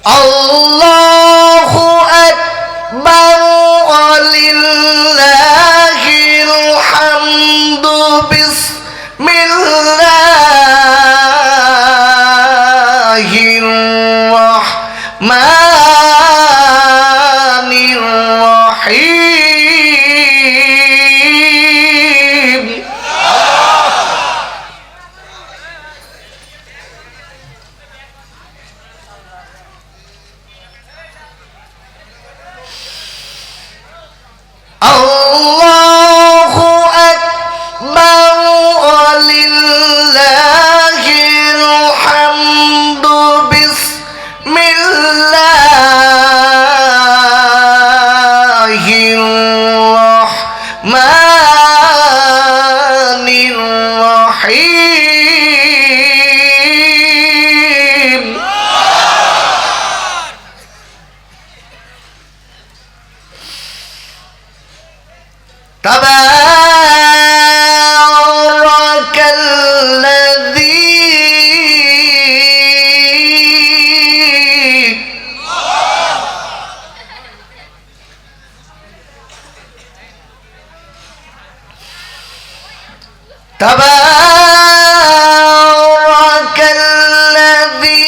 আল্লাহু আকবার ওয়ালিল্লাহিল হামদু বিসমিল্লাহির রাহমানির রহিম। আল্লাহু আকবার ওয়ালিল্লাহিল হামদু বিসমিল্লাহির রাহমানির রহিম। تبارك الذي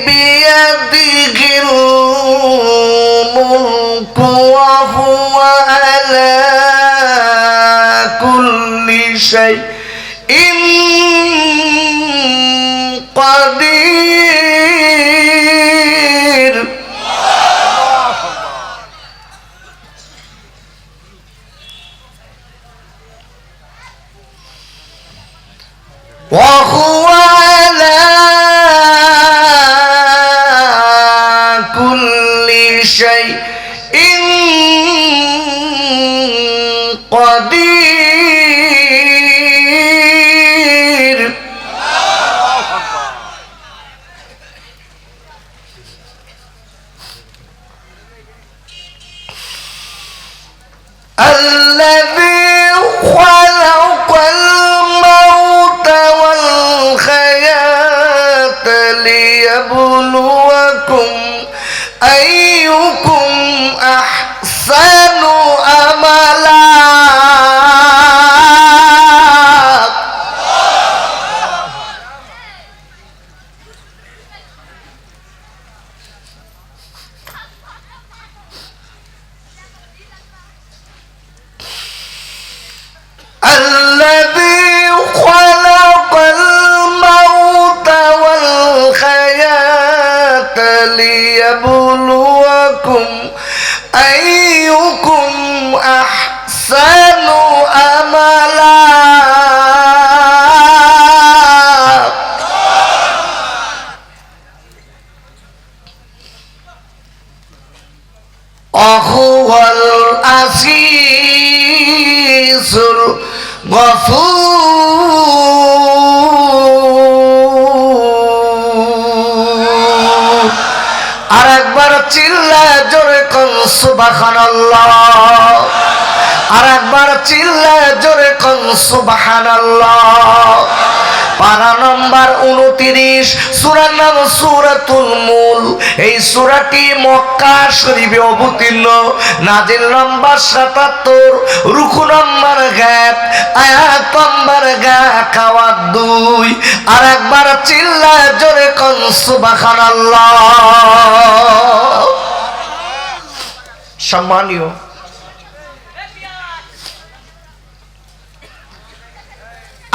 بيده الملك وهو على كل شيء قدير. وهو على كل شيء قدير. الذي خلق الموت والحياة ليبلوكم أيكم أحسن عملا. الذي خلق الموت والحياة ليبلوكم أيكم أحسن عملا. وهو العزيز الغفور. আরেকবার চিল্লায় জোরে কোন সুবহানাল্লাহ। আরেকবার চিল্লায় জোরে কোন সুবহানাল্লাহ। পারা নম্বর 29, সূরার নাম সূরাতুল মুল। এই সূরাটি মক্কা শরীফে অবতীর্ণ, নাজিল নম্বর 77, রুকু নম্বর 1, আয়াত নম্বর 2। আরেকবার চিল্লায় জোরে কোন সুবহানাল্লাহ। সম্মানীয়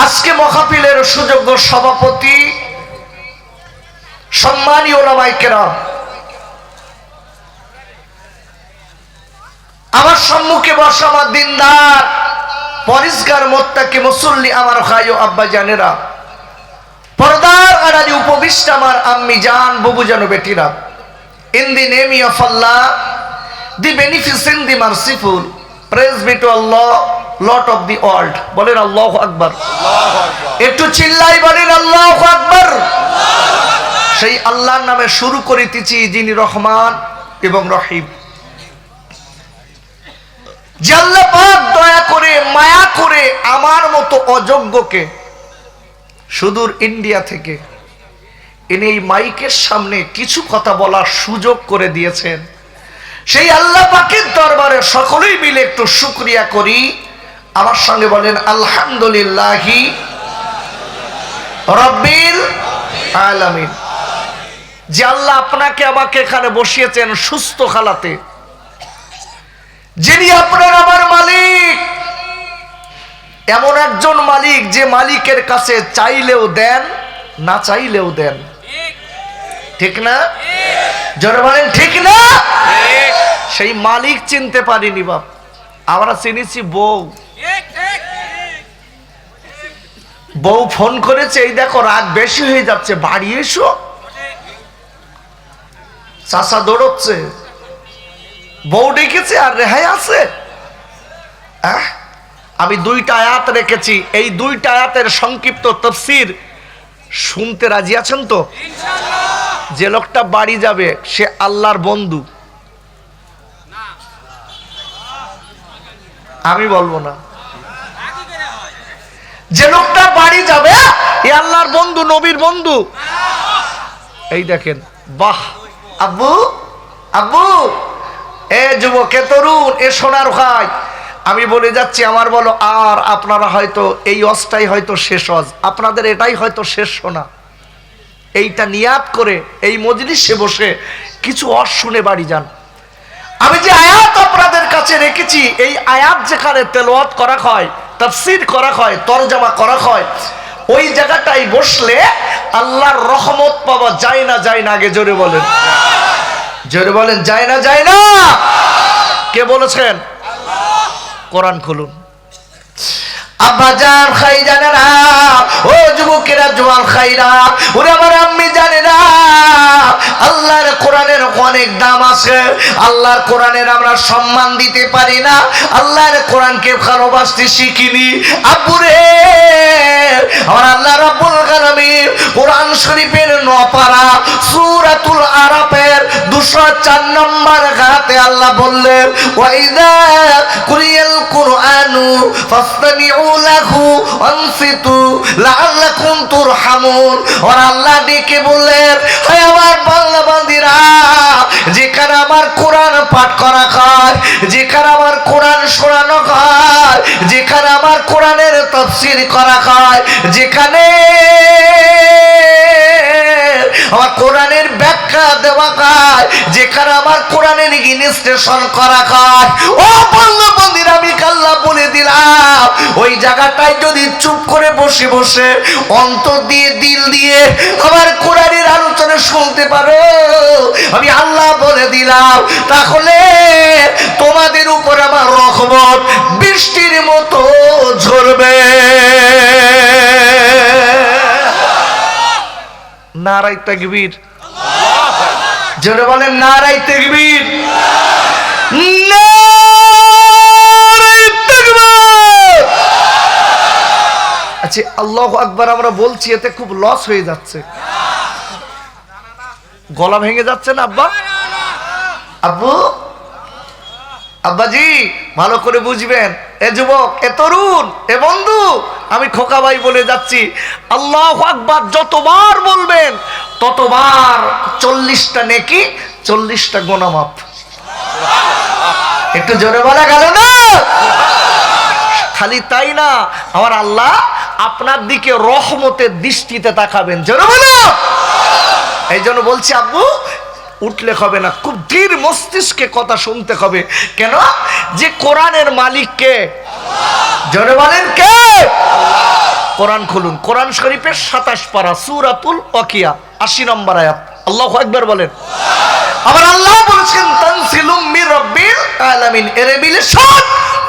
আজকে মাহফিলের সুযোগ্য সভাপতি, সম্মানীয় উলামায়ে কেরাম, আমার সম্মুখে বসা আমার দিনদার পরিষ্কার মোত্তাকি মুসল্লি আমার ভাই ও আব্বা জানেরা, পর্দার আড়ালে উপবিষ্ট আমার আম্মি জান, বুবু জান, বেটিরা, in the name of Allah, the beneficent, the merciful, praise be to Allah, lord of the world. বলেন আল্লাহু আকবার। একটু চিল্লাই বলেন আল্লাহু আকবার। সেই আল্লাহর নামে শুরু করিতেছি, যিনি রহমান এবং রহিম। যে আল্লাহ পাক দয়া করে মায়া করে আমার মতো অযোগ্যকে সুদূর ইন্ডিয়া থেকে ইনি এই মাইকের সামনে কিছু কথা বলার সুযোগ করে দিয়েছেন। সেই আল্লাহ পাকের দরবারে সকলেই মিলে একটু শুকরিয়া করি। আমার সঙ্গে বলেন আলহামদুলিল্লাহি রাব্বিল আলামিন। যে আল্লাহ আপনাকে আমাকে এখানে বসিয়েছেন সুস্থ খালাতে, যিনি আপনার আমার মালিক, এমন একজন মালিক যে মালিকের কাছে চাইলেও দেন, না চাইলেও দেন। ঠিক না? জোরে বলেন ঠিক না? সেই মালিক চিনতে পারিনি বাপ, আমরা চিনেছি বউ। বউ ফোন করেছে, এই দেখো রাত বেশি হয়ে যাচ্ছে, বাড়ি এসো। চাচা দৌড়চ্ছে, বউ ডেকেছে আর রেহাই আছে। আমি দুইটা আয়াত রেখেছি, এই দুইটা আয়াতের সংক্ষিপ্ত তাফসীর শুনতে রাজি আছেন তো? যে লোকটা বাড়ি যাবে সে আল্লাহর বন্ধু, আমি বলবো না। যে লোকটা বাড়ি যাবে এ আল্লাহর বন্ধু, নবীর বন্ধু। এই দেখেন, বাহ আব্বু আব্বু, এ যুবক, এ তরুণ, এ সোনার ভাই, আমি বলে যাচ্ছি আমার বলো আর আপনারা হয়তো এই অজটাই হয়তো শেষ অজ, আপনাদের এটাই হয়তো শেষ শোনা। এইটা নিয়াত করে এই মজলিসে বসে কিছু অজ শুনে বাড়ি যান। আমি যে আয়াত আপনাদের কাছে রেখেছি, এই আয়াত যেখানে তেলাওয়াত করা হয়, তাফসীর করা হয়, তরজমা করা হয়, ওই জায়গাটায় বসলে আল্লাহর রহমত পাওয়া যায় না, যায় না? আগে জোরে বলেন, জোরে বলেন, যায় না, যায় না? কে বলেছেন? কোরআন খুলুন। আব্বাজান খাইজানেরা, ও যুবকেরা, জওয়ান খাইরা, ওরে আমার আম্মি জানেরা, আল্লাহর কোরআনের অনেক দাম আছে। আল্লাহর কোরআনের আমরা সম্মান দিতে পারি না, আল্লাহর কোরআনকে ভালোবাসতে শিখিনি। আব্বুরে, আমার আল্লাহ রাব্বুল আলামিন কোরআন শরীফের 9 পারা সূরাতুল আরাফের 204 নম্বর আয়াতে আল্লাহ বললেন, ওয়াইদা কুরিয়াল কুরআনু ফাসতামিউ লাহু ওয়ানসিতু লাআল্লাকুম তুরহামুন। আর আল্লাহ ডেকে বললেন, হে আমার বাংলা বান্দীরা, যেখানে আমার কোরআন পাঠ করা হয়, যেখানে আমার কোরআন শোনানো হয়, যেখানে আমার কোরআনের তাফসীর করা হয়, যেখানে আমার কোরআনের ব্যাখ্যা দেওয়া হয়, যেখানে আমার কোরআনের ইনস্টেশন করা হয়, ও বাংলা বান্দীরা, আমি আল্লাহ বলে দিলাম, ওই জায়গাটায় যদি চুপ করে বসে বসে অন্তর দিয়ে, দিল দিয়ে আমার কোরআনের আলোচনা শুনতে পারো, আমি আল্লাহ বলে দিলাম, তাহলে তোমাদের উপর আমার রহমত বৃষ্টির মতো ঝরবে। নারায়ে তাকবীর, জোরে বলেন নারায়ে তাকবীর, নারায়ে তাকবীর। আচ্ছা, আল্লাহু আকবার আমরা বলছি, এতে খুব লস হয়ে যাচ্ছে, গলা ভেঙে যাচ্ছে না আব্বা? আব্বু, আব্বাজি, ভালো করে বুঝবেন, এ যুবক, এ তরুণ, এ বন্ধু, আমি খোকা ভাই বলে যাচ্ছি, আল্লাহু আকবার যতবার বলবেন ততবার 40টা নেকি, 40টা গুনাহ মাফ। একটু জোরে বলা গেল না? খালি তাই না, আমার আল্লাহ আপনার দিকে রহমতের দৃষ্টিতে তাকাবেন। জোরে বলো। এই জন্য বলছি আব্বু, উঠলে হবে না, খুব ধীর মস্তিষ্কে কথা শুনতে হবে। কেন? যে কোরআনের মালিক কে? জোরে বলেন কে? কোরআন খুলুন, কোরআন শরীফের 27 পারা সূরাতুল ওয়াকিয়া 80 নম্বর আয়াত। আল্লাহু আকবার বলেন। আবার আল্লাহ বলেছেন, তানজিলুম মির রাব্বিল আলামিন, a revelation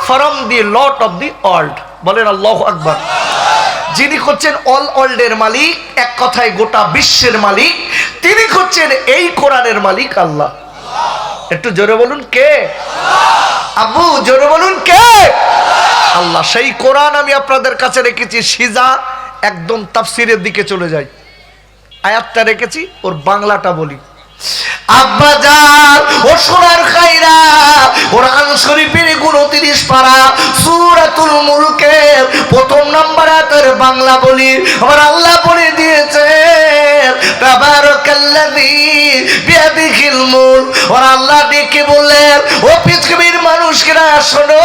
from the lord of the world. বলেন আল্লাহু আকবার। যিনি হচ্ছেন অল ওয়ার্ল্ডের মালিক, এক কথায় গোটা বিশ্বের মালিক, তিনি হচ্ছেন এই কোরআনের মালিক আল্লাহ। একটু জোরে বলুন কে? আব্বু, জোরে বলুন কে? আল্লাহ। সেই কোরআন আমি আপনাদের কাছে রেখেছি, সিজা একদম তাফসিরের দিকে চলে যাই, আয়াতটা রেখেছি, ওর বাংলাটা বলি। আব্বাজান ও সোনার খাইরা, কোরআন শরীফের 29 পারা সূরাতুল মুলকের 1 নম্বর আয়াতের বাংলা বলি। আমার আল্লাহ বলে দিয়েছে, বললেন তাবারাকাল্লাযী বিয়াদিহিল মুলক। ওর আল্লাহ ডেকে বললেন ও পৃথিবীর মানুষেরা শোনো,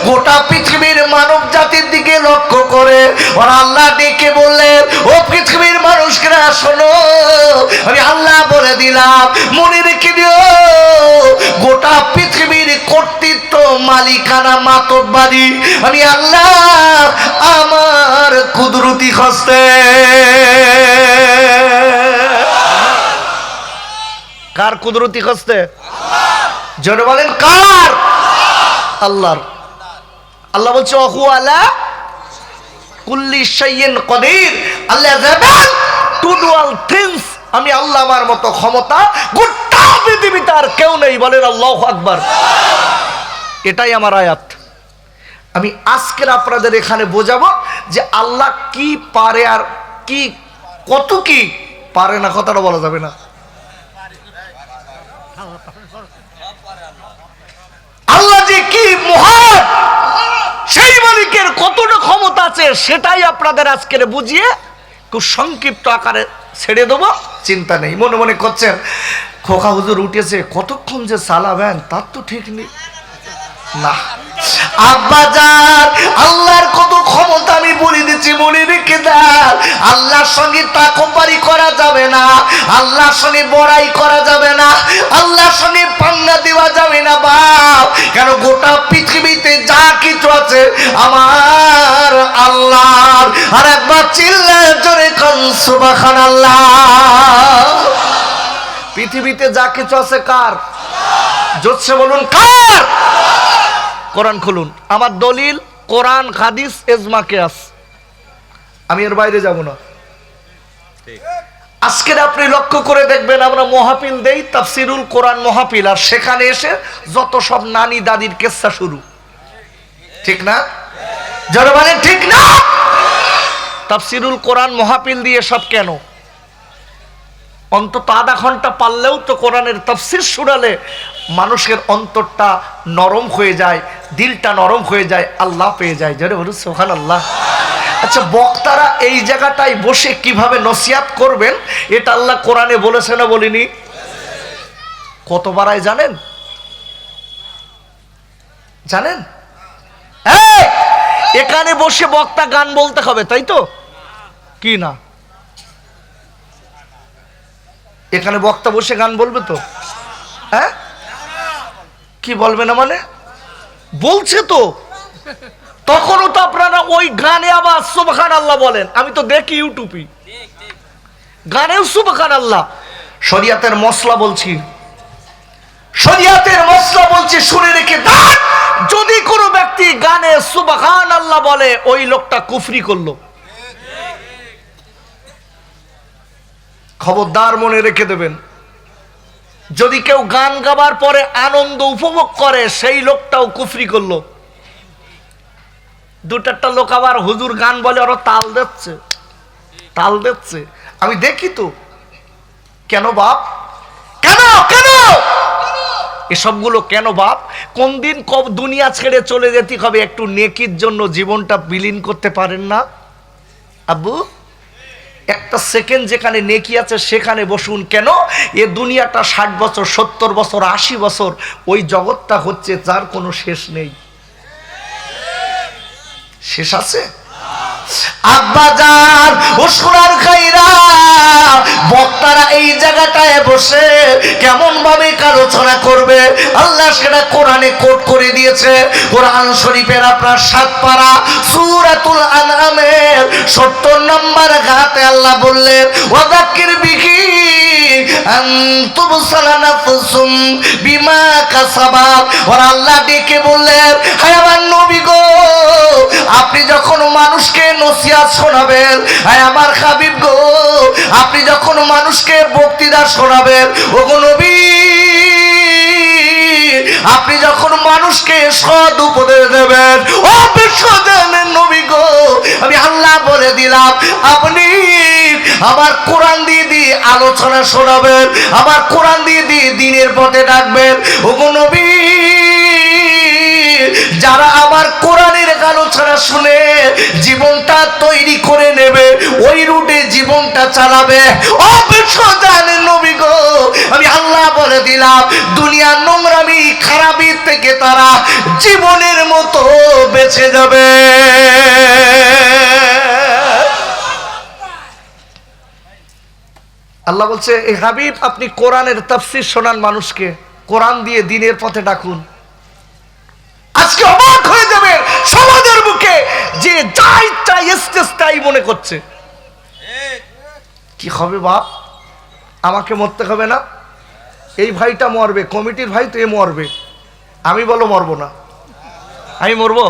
গোটা পৃথিবীর মানব জাতির দিকে লক্ষ্য করে ওর আল্লাহ ডেকে বললেন ও পৃথিবীর মানুষেরা শোনো, আমি আল্লাহ বলে দিলাম মনে রেখে দিও, গোটা পৃথিবীর কর্তৃত্ব মালিকানা মাতব্বরি আমি আল্লাহ আমার কুদরতি হস্তে। কার কুদরতি হস্তে? জোরে বলেন কার? আল্লাহর। আল্লাহ বলছে ওহু আলা কুল্লি শাইইন কদির, Allah is able to do all things. আমি আল্লাহ আমার মতো ক্ষমতা গোটা পৃথিবীতে আর কেউ নেই। বলেন আল্লাহু আকবার। এটাই আমার আয়াত। আমি আজকের আপনাদের এখানে বোঝাবো যে আল্লাহ কি পারে আর কি কত কি পারে না, কথাটা বলা যাবে না। আল্লাহ যে কি মহান, সেই মালিকের কতটা ক্ষমতা আছে সেটাই আপনাদের আজকের বুঝিয়ে খুব সংক্ষিপ্ত আকারে ছেড়ে দেবো। চিন্তা নেই। মনে মনে করছেন খোকা হুজুর উঠেছে, কতক্ষণ যে চালাবেন তার তো ঠিক নেই। না আব্বাজান, আল্লাহর কত ক্ষমতা আমি বলে দিচ্ছি, মনে রেখে দেন। আল্লাহর সঙ্গে তাকবারি করা যাবে না, আল্লাহর সঙ্গে বড়াই করা যাবে না, আল্লাহর সঙ্গে পাঙ্গা দেওয়া যাবে না বাপ। কেন গোটা পৃথিবীতে যা কিছু আছে আমার আল্লাহর। আর একবার চিল্লায় জোরে কোন সুবহানাল্লাহ। পৃথিবীতে যা কিছু আছে কার? জোরসে বলুন কার? কোরআন খুলুন। আমার দলিল কোরআন, হাদিস, ইজমা, কিয়াস। আমি এর বাইরে যাব না। আজকের আপনি লক্ষ্য করে দেখবেন আমরা মাহফিল দেই, তাফসিরুল কোরআন মাহফিল, আর সেখানে এসে যত সব নানি দাদির কিস্সা শুরু। ঠিক না? যারা মানে ঠিক না? তাফসিরুল কোরআন মাহফিল দিয়ে সব কেন? অন্তত আধা ঘন্টা পারলেও তো কোরআনের তাফসির শুনালে মানুষের অন্তরটা নরম হয়ে যায়, দিলটা নরম হয়ে যায়, আল্লাহ পেয়ে যায়। যারা বলুন সুবহানাল্লাহ। আচ্ছা, বক্তারা এই জায়গাটায় বসে কিভাবে নসিহত করবেন এটা আল্লাহ কোরআনে বলেছে না বলিনি? কত বারায় জানেন? জানেন? এখানে বসে বক্তা গান বলতে হবে, তাই তো? কি না, এখানে বক্তা বসে গান বলবে তো? হ্যাঁ, কি বলবে না মানে? বলছে তো। তখনও তো আপনারা ওই গানে আবার সুবহানাল্লাহ বলেন। আমি তো দেখি ইউটিউবে গানেও সুবহানাল্লাহ। শরিয়াতের মশলা বলছি, শরিয়াতের মশলা বলছি, শুনে রেখে দাও। যদি কোনো ব্যক্তি গানে সুবহানাল্লাহ বলে ওই লোকটা কুফরি করলো। খবরদার মনে রেখে দেবেন। যদি কেউ গান গাবার পরে আনন্দ উপভোগ করে সেই লোকটাও কুফরি করলো। দুটারটা লোক আবার হুজুর গান বলে আরো তাল দিচ্ছে, তাল দিচ্ছে। আমি দেখি তো। কেন বাপ? কেন কেন এসবগুলো কেন বাপ? কোন দিন কব দুনিয়া ছেড়ে চলে যেতে হবে, একটু নেকির জন্য জীবনটা বিলীন করতে পারেন না আব্বু? একটা সেকেন্ড যেখানে নেকি আছে সেখানে বসুন। কেন? এ দুনিয়াটা 60 বছর, 70 বছর, 80 বছর, ওই জগৎটা হচ্ছে যার কোনো শেষ নেই। শেষ আছে? আব্বাজান ও সোনার খাইরা, বক্তারা এই জায়গাটায় বসে কেমন ভাবে আলোচনা করবে আল্লাহ সেটা কোরআনে কোট করে দিয়েছে। কোরআন শরীফের আপনার 7 পারা সূরাতুল আনআমের 70 নম্বর আয়াতে আল্লাহ বললেন ওয়াযাক্কির বিহি আনতুম সালানাফসুম বিমা কাসাবা। আর আল্লাহ ডেকে বললেন হে আমার নবী গো, আপনি যখন মানুষকে নসিহত শোনাবেন, হে আমার হাবিব গো, আপনি যখন মানুষকে বক্তৃতা শোনাবেন, ওগো নবী, আপনি যখন মানুষকে সৎ উপদেশ দেবেন, ও বিশ্বজানের নবী গো, আমি আল্লাহ বলে দিলাম আপনি আমার কোরআন দিয়ে দিয়ে আলোচনা শোনাবেন, আমার কোরআন দিয়ে দিয়ে দ্বীনের পথে ডাকবেন। ওগো নবী, যারা আমার কোরআনের আলোচনা শুনে জীবনটা তৈরি করে নেবে, ওই রুটে জীবনটা চালাবে। অবশ্য জানেন নবী গো, আমি আল্লাহ বলে দিলাম, দুনিয়ার নোংরামি খারাপি থেকে তারা জীবনের মতো বেঁচে যাবে। আল্লাহ বলছে, এই হাবিব আপনি কোরআনের তাফসীর শোনান মানুষকে, কোরআন দিয়ে দ্বীনের পথে ডাকুন। আজকে অবাক হয়ে যাবে সমাজের বুকে যে যা ইচ্ছা তাই মনে করছে। কি হবে বাপ, আমাকে মরতে হবে না? এই ভাইটা মরবে, কমিটির ভাই তো এ মরবে, আমি বলো মরবো না? আমি মরবো?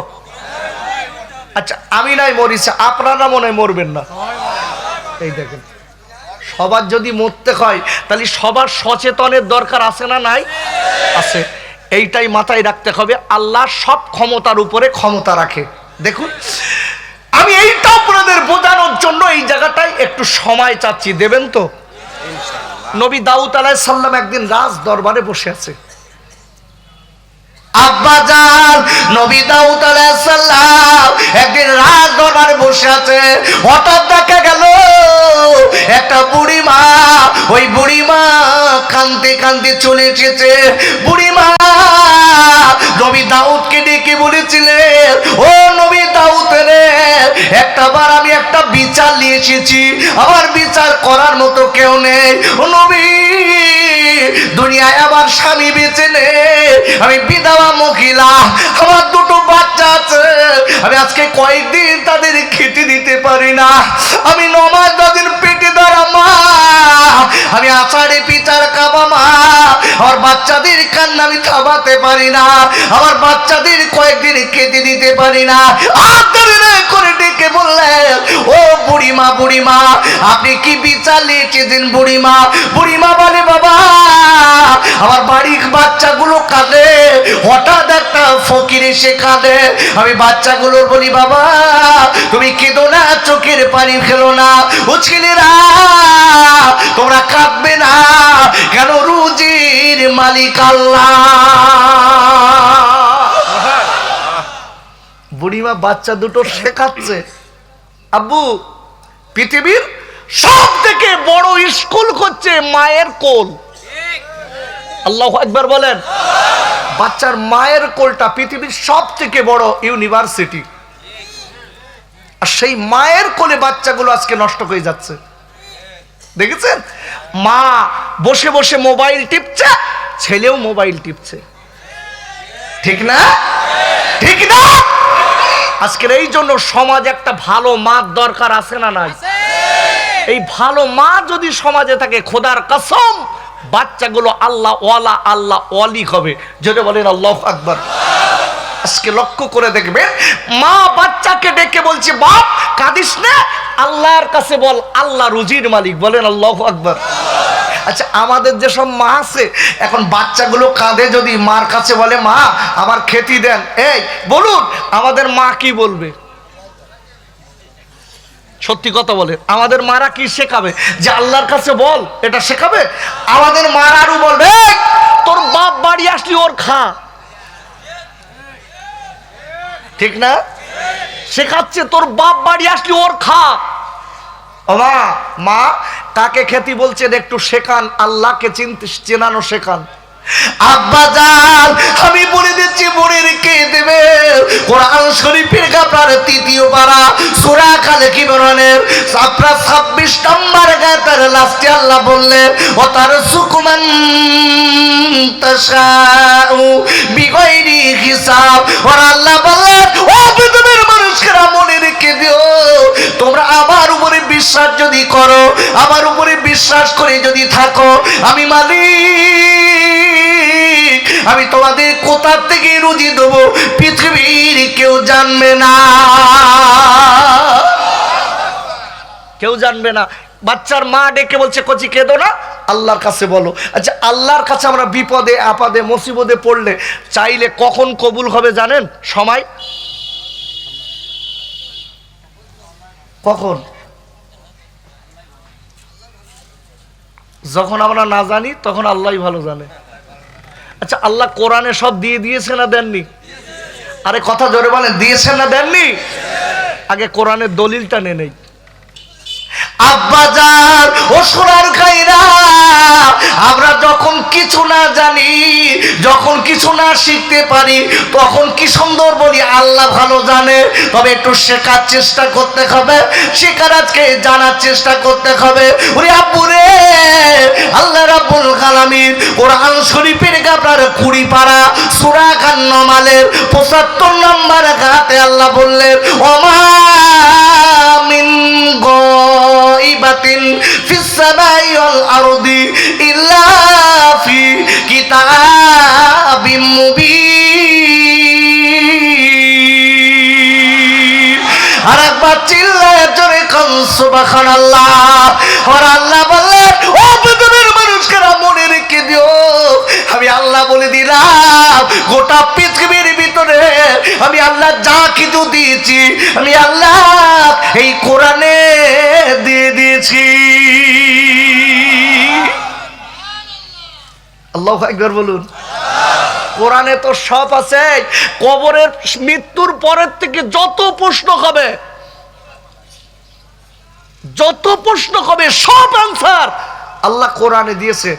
আচ্ছা আমি নাই মরিছে, আপনারা মনে হয় মরবেন না। এই দেখেন, সবার যদি মরতে হয় তাহলে সবার সচেতনের দরকার আছে না নাই? আছে। এইটাই মাথায় রাখতে হবে, আল্লাহ সব ক্ষমতার উপরে ক্ষমতা রাখে। দেখুন, আমি এইটা আপনাদের বোঝানোর জন্য এই জায়গাটায় একটু সময় চাচ্ছি, দেবেন তো? নবী দাউদ আলাইহিস সালাম একদিন রাজ দরবারে বসে আছে। আব্বাজান নবী দাউদ আলাইহিস সালাম একদিন রাজ দরবারে বসে আছে। হঠাৎ দেখা গেল একটা বুড়ি মা, ওই বুড়ি মা কাঁদতে কাঁদতে চলে এসেছে। বুড়ি মা নবী দাউদকে ডেকে বলেছিলেন, ও নবী দাউদ রে, একটাবার আমি একটা বিচার নিয়ে এসেছি, আমার বিচার করার মতো কেউ নেই। ও নবী, দুনিয়ায় আমার স্বামী বেঁচে নেই, আমি বিধবা মহিলা, আমার দুটো বাচ্চা আছে, আমি আজকে কয়েকদিন তাদের খেতে দিতে পারি না, আমি নমাজ তাদের পেটে ধরা মা, আমি আষাঢ়ে পিচার খাবো মা, আমার বাচ্চাদের কান্না আমি থামাতে পারি না, আমার বাচ্চাদের কয়েকদিন খেতে দিতে পারি না। করে ডেকে বললেন, ও বুড়িমা, বুড়িমা আপনি কি বিচার নিয়েছেন? বুড়িমা বুড়িমা বলে, বাবা আমার বাড়ির বাচ্চাগুলো কাঁদে, হঠাৎ একটা ফকির এসে কাঁদে, আমি বাচ্চাগুলোর বলি, বাবা তুমি কেঁদো না, চোখের পানি ফেলো না, ও ছেলেরা তোমরা কাঁদবে না কেন, রুজির মালিক আল্লাহ। বুড়িমা বাচ্চা দুটো শেখাচ্ছে, আব্বু পৃথিবীর সব থেকে বড় স্কুল হচ্ছে মায়ের কোল। আল্লাহু আকবার বলেন। বাচ্চার মায়ের কোলটা পৃথিবীর সব থেকে বড় ইউনিভার্সিটি। আর সেই মায়ের কোলে বাচ্চাগুলো আজকে নষ্ট হয়ে যাচ্ছে। দেখেছেন, মা বসে বসে মোবাইল টিপছে, ছেলেও মোবাইল টিপছে, ঠিক না? ঠিক না? আজকের এই জন্য সমাজ একটা ভালো মা দরকার আছে না নাই? এই ভালো মা যদি সমাজে থাকে, খোদার কসম বাচ্চাগুলো আল্লাহ ওয়ালা, আল্লাহ ওয়ালি হবে। যদি বলেন আল্লাহু আকবার। আজকে লক্ষ্য করে দেখবেন, মা বাচ্চাকে ডেকে বলছে, বাপ কাঁদিস না, আল্লাহর কাছে বল, আল্লাহ রুজির মালিক। বলেন আল্লাহু আকবার। আচ্ছা আমাদের যেসব মা আছে, এখন বাচ্চাগুলো কাঁদে, যদি মার কাছে বলে, মা আমার খেতে দেন, এই বলুন আমাদের মা কি বলবে? সত্যি কথা বলে, আমাদের মারা কি শেখাবে? যে আল্লাহর কাছে বল, এটা শেখাবে? আমাদের মারা আরো বলবে, তোর বাপ বাড়ি আসলি ওর খা, ঠিক না? শেখাচ্ছে, তোর বাপ বাড়ি আসলি ওর খা। মা মা কাকে খেতে বলছেন একটু শেখান, আল্লাহকে চেনানো শেখান। আব্বাজান আমি বলে দিচ্ছি, মনে রেখে দেবে, কোরআন শরীফের আপনার ৩য় পারা সূরা কালেক ইমরানের আপনার ২৬ নম্বর গায়তের লাস্টে আল্লাহ বললেন, ও তার সুকুমান তাশাউ বিগাইরি হিসাব। আর আল্লাহ বললেন, ও পৃথিবীর মানুষেরা মনে রেখে দিও, তোমরা আমার উপরে বিশ্বাস যদি করো, আমার উপরে বিশ্বাস করে যদি থাকো, আমি মালিক, আমি তোমাদের কোথা থেকে রুজি দেবো পৃথিবীর কেউ জানবে না, কেউ জানবে না। বাচ্চার মা ডেকে বলছে, কচি কেঁদো না, আল্লাহর কাছে বলো। আচ্ছা আল্লাহর কাছে আমরা বিপদে আপদে মুসিবতে পড়লে চাইলে কখন কবুল হবে জানেন? সময় কখন? যখন আমরা না জানি তখন আল্লাহই ভালো জানে। আচ্ছা আল্লাহ কোরআনে সব দিয়ে দিয়েছে না দেননি? আরে কথা জোরে বলেন, দিয়েছেন না দেননি? আগে কোরআনের দলিলটা নেই। আব্বাজান ও সোনার খাইরা, আমরা যখন কিছু না জানি, যখন কিছু না শিখতে পারি, তখন কি সুন্দর বলি আল্লাহ ভালো জানে। তবে একটু শেখার চেষ্টা করতে হবে, শেখার আজকে জানার চেষ্টা করতে হবে। ওরে আব্বুরে, আল্লাহ রাব্বুল আলামিন কোরআন শরীফের আপনার 20 পারা সূরা আন-নামালের 75 নম্বর আয়াতে আল্লাহ বললেন, ওমা মিন গায়বাতিন ফিস সামাই ওয়াল আরদি ইল্লা ফি কিতাবিম মুবিন। আর একবার চিল্লায় জোরে কোন সুবহানাল্লাহ। আর আল্লাহ বললেন, ও পৃথিবীর মানুষরা মনে রেখে দিও, আমি আল্লাহ বলে দিলাম গোটা পৃথিবীর ভিতরে আমি আল্লাহ যা কিছু দিয়েছি, আমি আল্লাহ এই কোরআনে দিয়ে দিয়েছি। আল্লাহু আকবার বলুন। কোরআনে তো সব আছে। কবরের মৃত্যুর পরের থেকে যত প্রশ্ন হবে, যত প্রশ্ন হবে সব আনসার আল্লাহ কোরআনে দিয়েছে।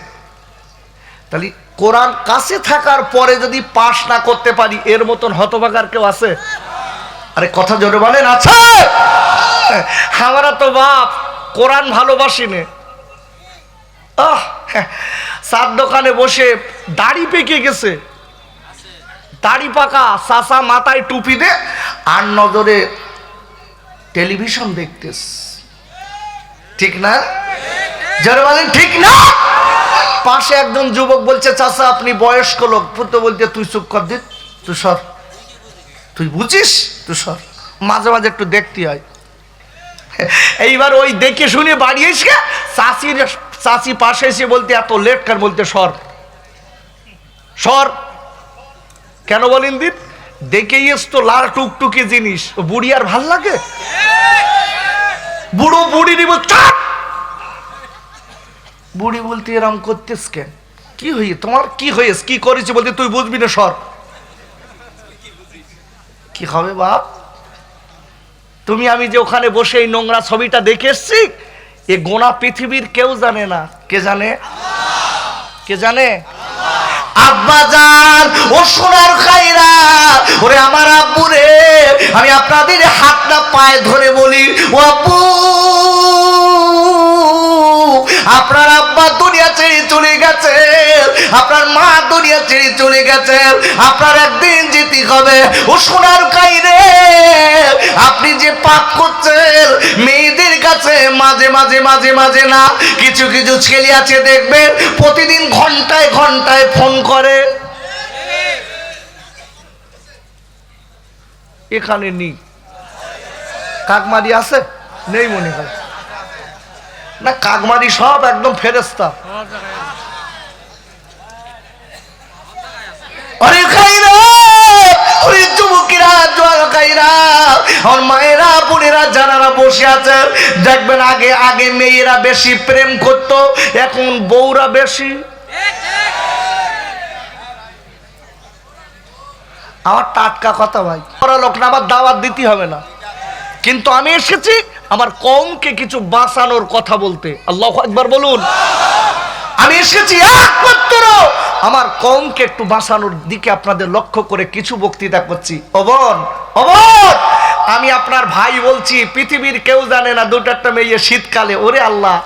তাহলে কোরআন কাছে থাকার পরে যদি পাশ না করতে পারি, এর মতন হতভাগার কেউ আছে? আরে কথা জোরে বলেন, আছে? আমরা তো বাপ কোরআন ভালোবাসি নে। চার দোকানে বসে দাড়ি পেকে গেছে, দাড়ি পাকা চাচা মাথায় টুপি দে আর নজরে টেলিভিশন দেখতেস, ঠিক না? যারা বলেন ঠিক না? পাশে একজন যুবক বলছে, চাচা আপনি বয়স্ক লোক। পুত্র বলতে, তুই চুপ কর দিন, তুই সর, তুই বুঝিস, তুই সর। মাঝে মাঝে একটু দেখতে হয়। এইবার ওই দেখে শুনে বাড়ি এসে চাচি পাশে এসে বলতে, এত লেট কার? বলতে, সর সর। কেন বলেন দিন? দেখে এস তো লাল টুকটুকি জিনিস, বুড়ি আর ভাল লাগে? বুড়ো বুড়ি দিব চাপ। বুড়ি বলতে, এরম করতেস কেন? কি হয়ে তোমার কি হয়েছে, কি করেছে? বলতে, তুই বুঝবি না, সর। কি হবে বাপ? তুমি আমি যে ওখানে বসে এই নোংরা ছবিটা দেখে এসছি, এ গোনা পৃথিবীর কেউ জানে না। কে জানে? কে জানে? আব্বাজান ও সোনার খাইরা, ওরে আমার আব্বু রে, আমি আপনাদের হাতটা পায়ে ধরে বলি, ও আব্বু, আপনার আব্বা দুনিয়া ছেড়ে চলে গেছে, আপনার মা দুনিয়া ছেড়ে চলে গেছে, আপনার একদিন যেতে হবে। ও সোনার খাইরে, আপনি যে পাপ করছেন মেয়েদের কাছে মাঝে মাঝে মাঝে মাঝে না, কিছু কিছু ছেলে আছে দেখবেন প্রতিদিন ঘন্টায় ঘন্টায় ফোন করে। এখানে নেই, কাকমারি আছে? নেই মনে হয় না, কাকমারি সব একদম ফেরেস্তা। আরে খাইরা, ওই যুবকেরা, জোয়ান খাইরা, আমার মায়েরা, বোনেরা, যারা বসে আছে দেখবেন, আগে আগে মেয়েরা বেশি প্রেম করত, এখন বউরা বেশি। আমার টাটকা কথা ভাই, পড়া লোক না, আমার দাওয়াত দিতে হবে না, কিন্তু আমি এসেছি আমার কওমকে কিছু বাঁচানোর কথা বলতে। আল্লাহু আকবার বলুন। আমি এসেছি একমাত্র আমার কওমকে একটু বাঁচানোর দিকে আপনাদের লক্ষ্য করে কিছু বক্তৃতা করছি। অবন অবন, আমি আপনার ভাই বলছি, পৃথিবীর কেউ জানে না দুটারটা মেয়ে শীতকালে, ওরে আল্লাহ,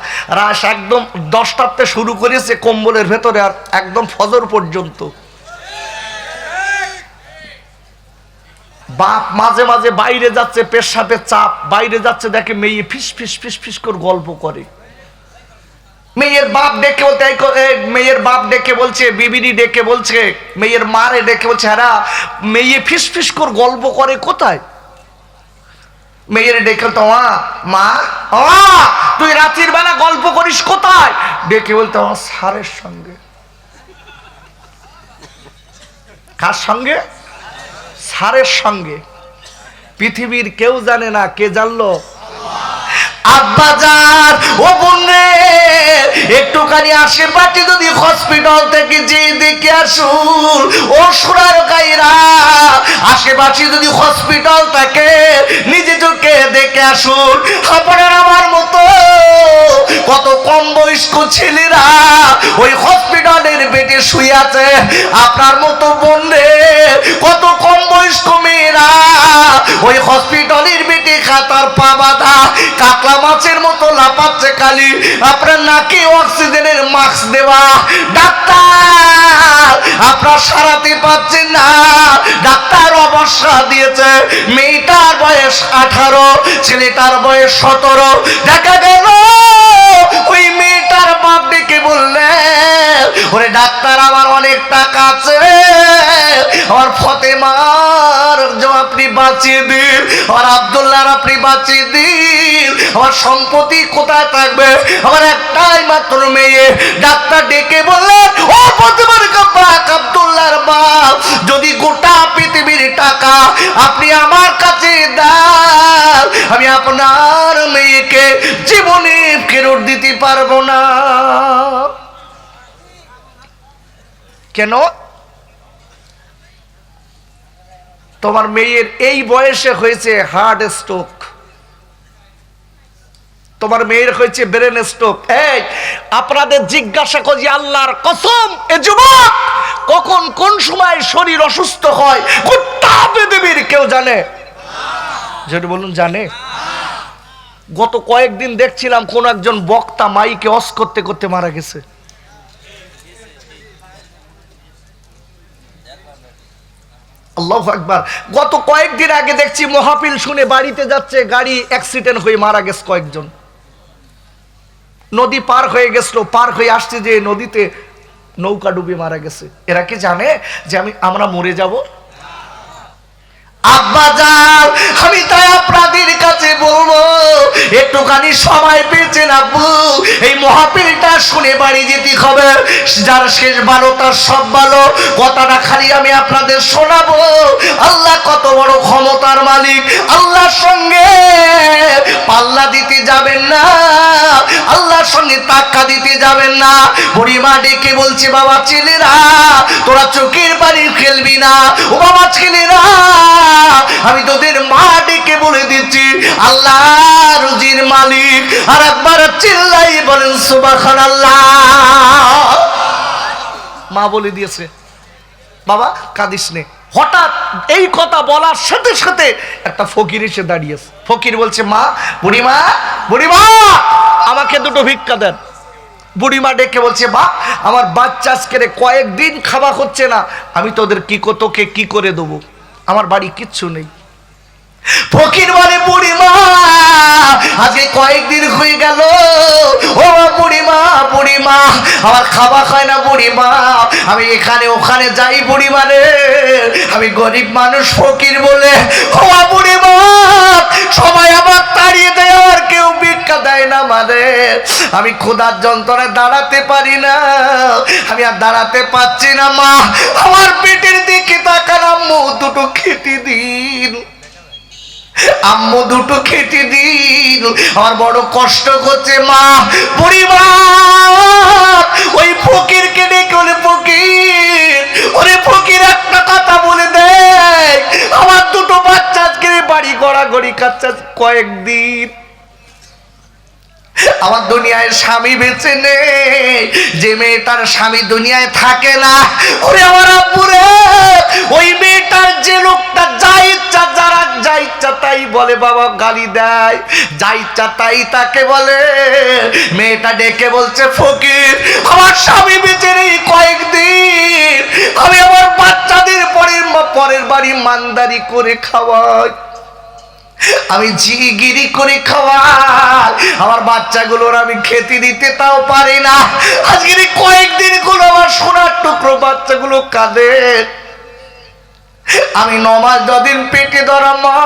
রাস একদম 10টাতে শুরু করেছে কম্বলের ভেতরে আর একদম ফজর পর্যন্ত। বাপ মাঝে মাঝে বাইরে যাচ্ছে, পেশাবের চাপ, বাইরে যাচ্ছে, দেখে মেয়ে ফিস ফিস ফিস ফিস করে গল্প করে। মেয়ের বাপ ডেকে বলতে, মেয়ের বাপ ডেকে বলছে, বিবিনি ডেকে বলছে, মেয়ের মারে ডেকে বলছে, হ্যাঁ মেয়ে ফিস ফিস করে গল্প করে কোথায়? মেয়ের ডেকে বলতো, মা তুই রাত্রির বেলা গল্প করিস কোথায়? ডেকে বলতো, আমার স্যারের সঙ্গে। কার সঙ্গে? স্যারের সঙ্গে। পৃথিবীর কেউ জানে না, কে জানলো? আব্বাজান ও বোনে একটুখানি আশেপাশে যদি হসপিটাল থেকে যে দেখে আসুন, ও সোনার গাইরা আশেপাশে যদি হসপিটাল থাকে নিজে চোখে দেখে আসুন। আপনার আমার মতো কত কম বয়স্ক ছেলেরা ওই হসপিটালের বেডে শুয়ে আছে, আপনার মতো বোনে কত কম বয়স্ক মেয়েরা ওই হসপিটালের বেডে খাতার পা বাঁধা কাকলা মাছের মতো লাফাচ্ছে খালি। আপনার নাকে অক্সিজেনের মাস্ক দেওয়া, ডাক্তার আপনার সারাতে পারছেন না, ডাক্তার অবসর দিয়েছে। মেয়েটার বয়স 18, ছেলেটার বয়স 17। দেখা গেল ওই মেয়েটার বাপ ডেকে বললেন, ওরে ডাক্তার আমার অনেক টাকা আছে, আমার ফতেমার আপনি বাঁচিয়ে দিন, আমার আব্দুল্লাহর আপনি বাঁচিয়ে দিন, আমার সম্পত্তি কোথায় থাকবে, আমার একটাই মাত্র মেয়ে। ডাক্তার ডেকে বললেন, ও ফতেমার বাপ, আব্দুল্লাহর বাপ, যদি গোটা পৃথিবীর টাকা আপনি আমার কাছে দেন, আমি আপনার মেয়েকে জীবনে ফেরত দিতে পারবো না। কেন? তোমার মেয়ের এই বয়সে হয়েছে হার্ট স্ট্রোক, তোমার মেয়ের হয়েছে ব্রেন স্ট্রোক। এই আপনাদের জিজ্ঞাসা করি আল্লাহর কসম, এ যুবক কখন কোন সময় শরীর অসুস্থ হয় গোটা পৃথিবীর কেউ জানে? যেটা বলুন জানে? গত কয়েকদিন দেখছিলাম কোন একজন বক্তা মাইকে অস করতে করতে মারা গেছে। আল্লাহু আকবার। গত কয়েকদিন আগে দেখছি মাহফিল শুনে বাড়িতে যাচ্ছে, গাড়ি অ্যাক্সিডেন্ট হয়ে মারা গেছে কয়েকজন। নদী পার হয়ে গেছিল, পার হয়ে আসছে যে নদীতে নৌকা ডুবে মারা গেছে। এরা কি জানে যে আমরা মরে যাব? আব্বাজান আমি তাই আপনাদের কাছে বলবো, একটুখানি সময় পেয়েছেন আব্বু, এই মাহফিলটা শুনে বাড়ি যেতে হবে। যার শেষ ভালো তার সব ভালো, কথাটা খালি আমি আপনাদের শোনাবো। আল্লাহ কত বড় ক্ষমতার মালিক, আল্লাহর সঙ্গে পাল্লা দিতে যাবেন না, আল্লাহর সঙ্গে টাক্কা দিতে যাবেন না। বুড়িমা ডেকে বলছে, বাবা ছেলেরা তোরা চোখের পানি খেলবি না, ও বাবা ছেলেরা আমি তোদের মা ডেকে বলে দিচ্ছি আল্লাহ রুজির মালিক। আর একবার চিল্লাই বলেন সুবহানাল্লাহ। মা বলে দিয়েছে বাবা কাঁদিস নে। হঠাৎ এই কথা বলার সাথে সাথে একটা ফকির এসে দাঁড়িয়েছে। ফকির বলছে, মা, বুড়িমা, বুড়িমা আমাকে দুটো ভিক্ষা দেন। বুড়িমা ডেকে বলছে, বাপ আমার বাচ্চা আজকে কয়েকদিন খাওয়া হচ্ছে না, আমি তোদের তোকে কি করে দেবো, আমার বাড়ি কিচ্ছু নেই। ফকির বলে, বুড়িমা আজকে কয়েকদিন হয়ে গেল, ও বুড়িমা, বুড়িমা আমার খাওয়া হয় না বুড়িমা, আমি এখানে ওখানে যাই বুড়িমা রে, আমি গরিব মানুষ। ফকির বলে, ও বুড়িমা সবাই আমার তাড়িয়ে দেয়, আর কেউ ভিক্ষা দেয় না, মানে আমি ক্ষুধার যন্ত্রণায় দাঁড়াতে পারি না, আমি আর দাঁড়াতে পারছি না, মা আমার পেটের দিকে তাকান, আম্মু দুটো খেতে দিন, আম্মু দুটো খেতে দিন, আমার বড় কষ্ট হচ্ছে মা। বুড়িমা ওই ফকিরকে ডেকে বলে, ফকির, ওরে ফকির একটা কথা বলে দেখ, আমার দুটো বাচ্চা আজকে বাড়ি গড়াগড়ি খাচ্ছে কয়েকদিন, আমার দুনিয়ায় স্বামী বেঁচে নেই, যে মেয়েটার স্বামী দুনিয়ায় থাকে না, ওরে আমার আব্বুরে ওই মেয়েটার যে লোকটা যা ইচ্ছা যারা যা ইচ্ছা তাই বলে, বাবা গালি দেয়, যা ইচ্ছা তাই তাকে বলে। মেয়েটা ডেকে বলছে, ফকির আমার স্বামী বেঁচে নেই কয়েকদিন, আমি আমার বাচ্চাদের পরের বাড়ি মানদারি করে খাওয়াই, আমি জিগিরি করে খাওয়াই, আমার বাচ্চাগুলোর আমি খেতে দিতে তাও পারি না, আজকে কয়েকদিন গুলো আমার সোনার টুকরো বাচ্চাগুলো কাঁদে, আমি 9 মাস 10 দিন পেটে ধরা মা,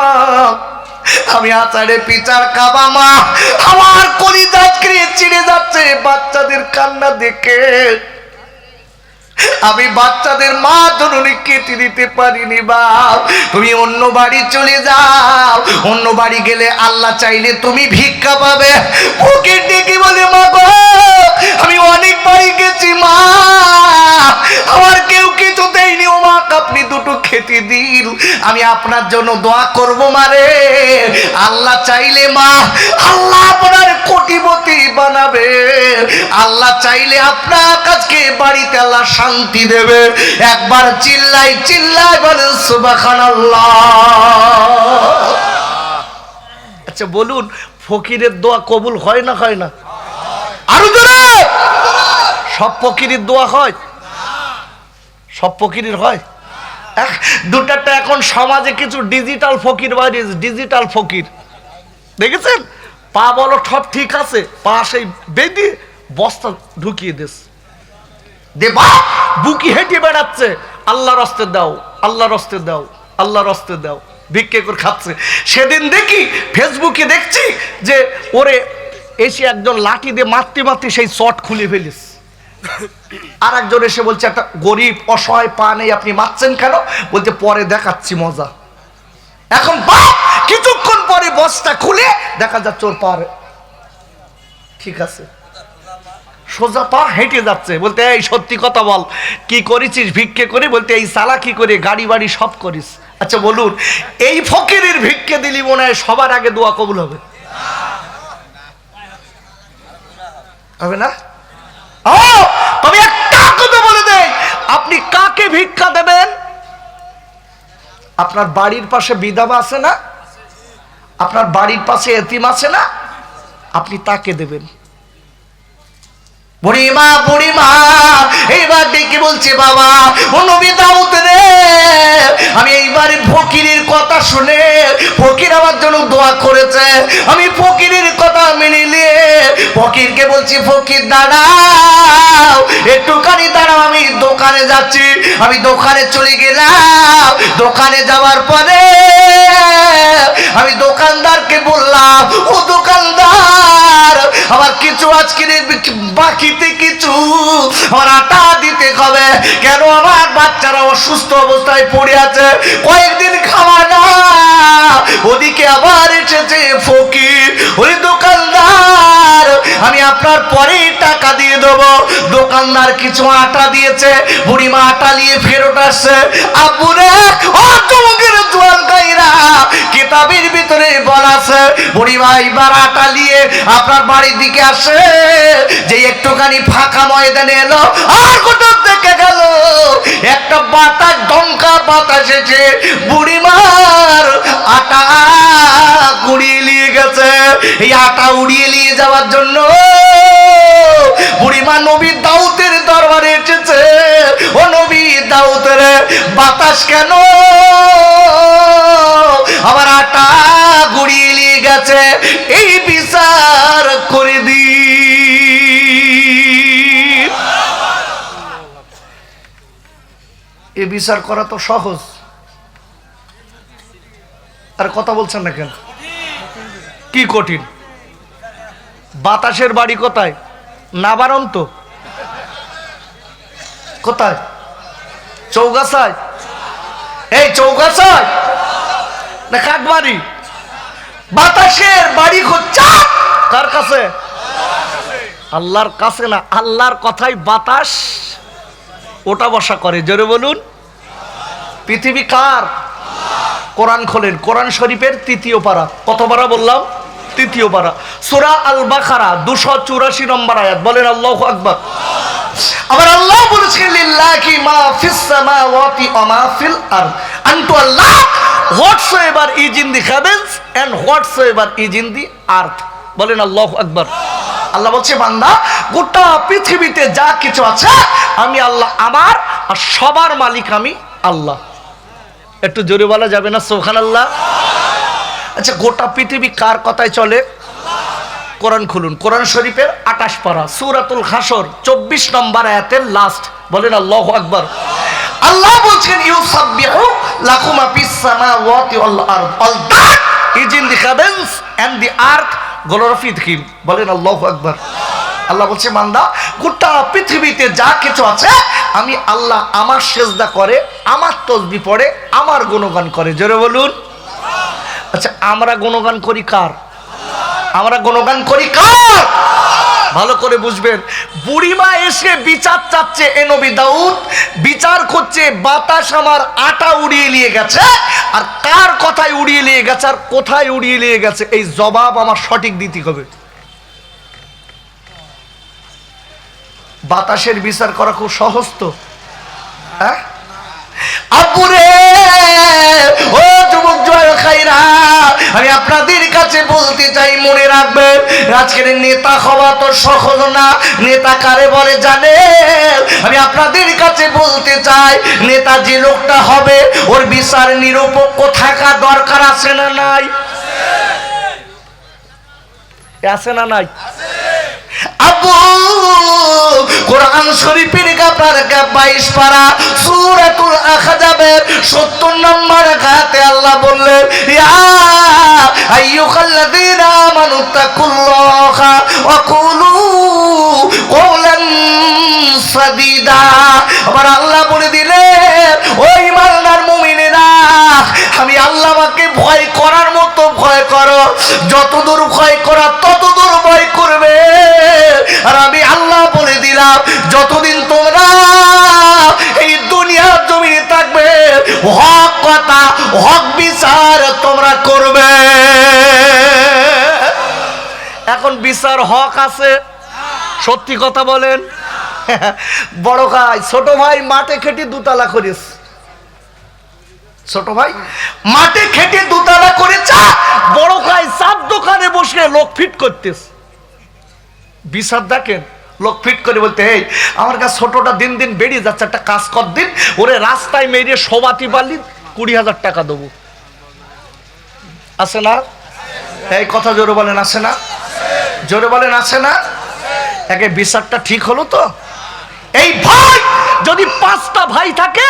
আমি আচারে পিচার খাবা মা, আমার কলিজা চিড়ে যাচ্ছে বাচ্চাদের কান্না দেখে। আমি বাচ্চাদের মা ধরুনি কেটে দিতে পারিনি বাপ, তুমি অন্য বাড়ি চলে যাও, অন্য বাড়ি গেলে আল্লাহ চাইলে তুমি ভিক্ষা পাবে। ফকির ডেকে বলে মা গো আমি অনেক বাড়ি গেছি মা, আমার কেউ কিছু দেয়নি, ও মা আপনি দুটো খেতে দিন, আমি আপনার জন্য দোয়া করব মারে। আল্লাহ চাইলে মা আল্লাহ আপনার কোটিপতি বানাবে, আল্লাহ চাইলে আপনার কাছে বাড়িতে আল্লাহ শান্তি দেবে। একবার চিল্লাই চিল্লাই বলেন সুবহানাল্লাহ। আচ্ছা বলুন ফকিরের দোয়া কবুল হয় না হয় না? আরো জোরে। সব ফকিরের দোয়া হয়? সব ফকিরের হয়? দুটাটা এখন সমাজে কিছু ডিজিটাল ফকির বাড়িয়েছে, ডিজিটাল ফকির দেখেছেন? পা বলো সব ঠিক আছে, পা সেই বেঁধে বস্তা ঢুকিয়ে দিস দেবা, বুকি হেঁটে বেড়াচ্ছে, আল্লাহর রাস্তে দাও, আল্লাহর রাস্তে দাও, আল্লাহর রাস্তে দাও, ভিক্ষে করে খাচ্ছে। সেদিন দেখি ফেসবুকে দেখছি যে ওরে এসে একজন লাঠি দিয়ে মারতে মারতে সেই শট খুলে ফেলিস। আর একজন এসে বলছে একটা গরিব অসহায় পা নেই আপনি মারছেন কেন? বলতে পরে দেখাচ্ছি মজা। এখন বাপ কিছুক্ষণ পরে বস্তা খুলে দেখা যাচ্ছে ওর পা ঠিক আছে, সোজা পা হেঁটে যাচ্ছে। বলতে এই সত্যি কথা বল কি করেছিস ভিক্ষে করে? বলতে এই চালাকি করে গাড়ি বাড়ি সব করিস। আচ্ছা বলুন এই ফকিরের ভিক্ষে দিলি মনে হয় সবার আগে দোয়া কবুল হবে? হবে না? তবে একটা কথা বলে দেই, আপনি কাকে ভিক্ষা দেবেন? আপনার বাড়ির পাশে বিধবা আছে না, আপনার বাড়ির পাশে এতিম আছে না, আপনি তাকে দেবেন। বুড়িমা বুড়িমা এইবার ডেকে বলছে বাবা ও নবী দাউদ রে, আমি এইবারে ফকিরের কথা শুনে, ফকির আমার জন্য দোয়া করেছে, আমি ফকিরের কথা মেনে নিয়ে ফকিরকে বলছি ফকির দাঁড়াও একটুখানি দাঁড়াও, আমি দোকানে যাচ্ছি। আমি দোকানে চলে গেলাম, দোকানে যাওয়ার পরে আমি দোকানদারকে বললাম ও দোকানদার আমার কিছু আজকে বাকিতে কিছু আমার আটা দিতে হবে, কেন আমার বাচ্চারা অসুস্থ অবস্থায় পড়ে আছে, কয়েকদিন খাওয়া না। ওদিকে আবার এসেছে ফকির, ওই দোকানদার আমি আপনার পরে টাকা দিয়ে দেবো। দোকানদার কিছু আটা দিয়েছে, বুড়িমা আটা নিয়ে ফেরত আসছে। আব্বুরে ও তোমাদের জোয়ান গাইরা কিতাবের ভিতরে বলা আছে বুড়িমা এবার আটা নিয়ে আপনার বাড়ির দিকে আসে, যে একটুখানি ফাঁকা ময়দানে এলো আর কোথাও থেকে গেল একটা বাতাস, দমকা বাতাস এসে বুড়িমার আটা উড়িয়ে নিয়ে গেছে। এই আটা উড়িয়ে নিয়ে যাওয়ার জন্য বুড়িমা নবী দাউদের দরবারে এসেছে। ও নবী দাউদের বাতাস কেন আমার আটা গুড়িয়ে নিয়ে গেছে, এই বিচার করে দি। এই বিচার করা তো সহজ, আর কথা বলছেন না কেন? কি কঠিন? বাতাসের বাড়ি কোথায়? নাবারন্ত কোথায়? চৌগাছায়? এই চৌগাছায় না কাঠবাড়ি? বাতাসের বাড়ি হচ্ছে কার কাছে? আল্লাহর কাছে না, আল্লাহর কথাই বাতাস ওটা বসা করে। জোরে বলুন পৃথিবী কার? কোরআন খোলেন, কোরআন শরীফের ৩য় পারা। কত পারা বললাম? ৩য় পারা, সূরা আল বাকারা ২৮৪ নম্বর আয়াত। বলেন আল্লাহু আকবার। আবার আল্লাহ বলেছেন লিল্লাহি মা ফিস সামাওয়াতি ওয়া মা ফিল আরদ, আনটু আল্লাহ whatsoever is in the heavens and whatsoever is in the earth। বলেন আল্লাহু আকবার। আল্লাহ বলছে বান্দা গোটা পৃথিবীতে যা কিছু আছে আমি আল্লাহ আমার, আর সবার মালিক আমি আল্লাহ। একটু জোরে বলা যাবে না সুবহানাল্লাহ? আচ্ছা গোটা পৃথিবী কার কথায় চলে? কোরআন খুলুন, কোরআন শরীফের ২৮ পারা, সূরাতুল হাসর ২৪ নম্বর আয়াতের লাস্ট। বলেন আল্লাহু আকবার। আল্লাহ বলছেন ইউসাব্বিহু লাহু মা ফিস সামাওয়াতি ওয়াল আরদ, all that is in the heavens and the earth glorified him. বলেন আল্লাহু আকবার। আল্লাহ বলছে বান্দা গোটা পৃথিবীতে যা কিছু আছে আমি আল্লাহ আমার সেজদা করে, আমার তসবিহ পড়ে, আমার গুণগান করে। জোরে বলুন। আচ্ছা আমরা গুণগান করি কার? আমরা গুণগান করি কার? ভালো করে বুঝবেন। বুড়িমা এসে বিচার চাচ্ছে, এ নবী দাউদ বিচার করছে বাতাস আমার আটা উড়িয়ে নিয়ে গেছে, আর কার কথায় উড়িয়ে নিয়ে গেছে আর কোথায় উড়িয়ে নিয়ে গেছে এই জবাব আমার সঠিক দিতে হবে। বাতাসের বিচার করা খুব সহজ তো? হ্যাঁ আব্বুরে, ও যুবক জয় খাইরা, আমি আপনাদের কাছে বলতে চাই মনে রাখবেন আজকের নেতা হওয়া তো সহজ না। নেতা কারে বলে জানে? আমি আপনাদের কাছে বলতে চাই নেতা যে লোকটা হবে ওর বিচার নিরপেক্ষ থাকা দরকার আছে না নাই? আছে না নাই? আবু কোরআন শরীফের আপনার 22 পারা সূরাতুল আহজাবের 70 নম্বর আয়াতে আল্লাহ বললেন ইয়া আইয়ুহাল্লাযীনা আমানু তাকুল্লাহা ওয়া কুলু কওলান সাদীদা। আবার আল্লাহ বলে দিলেন ও ঈমানদার মুমিনেরা, আমি আল্লাহকে ভয় করার মতো ভয় করো, যতদূর ভয় করা ততদূর ভয় করবে। আর আমি আল্লাহ বলে দিলাম যতদিন তোমরা এই দুনিয়ার জমিনে থাকবে হক কথা হক বিচার তোমরা করবে। এখন বিচার হক আছে? সত্যি কথা বলেন। বড় ভাই ছোট ভাই মাঠে খেটে দুতলা করিস, ছোট ভাই মাঠে খেটে দুতলা করেছে, বড় ভাই চার দোকানে বসে লোক ফিট করতেস। বিচার দেখেন লোক ফিট করে বলতে এই আমার কাছে ছোটটা দিন দিন বেরিয়ে যাচ্ছে, একটা কাজ কর দিন, ওরে রাস্তায় মেরিয়ে শোভাতে পারলি 20,000 টাকা দেবো। আছে না? এই কথা জোরে বলেন আছে না? জোরে বলেন আছে না? একে বিচারটা ঠিক হলো তো? এই ভাই যদি 5টা ভাই থাকে,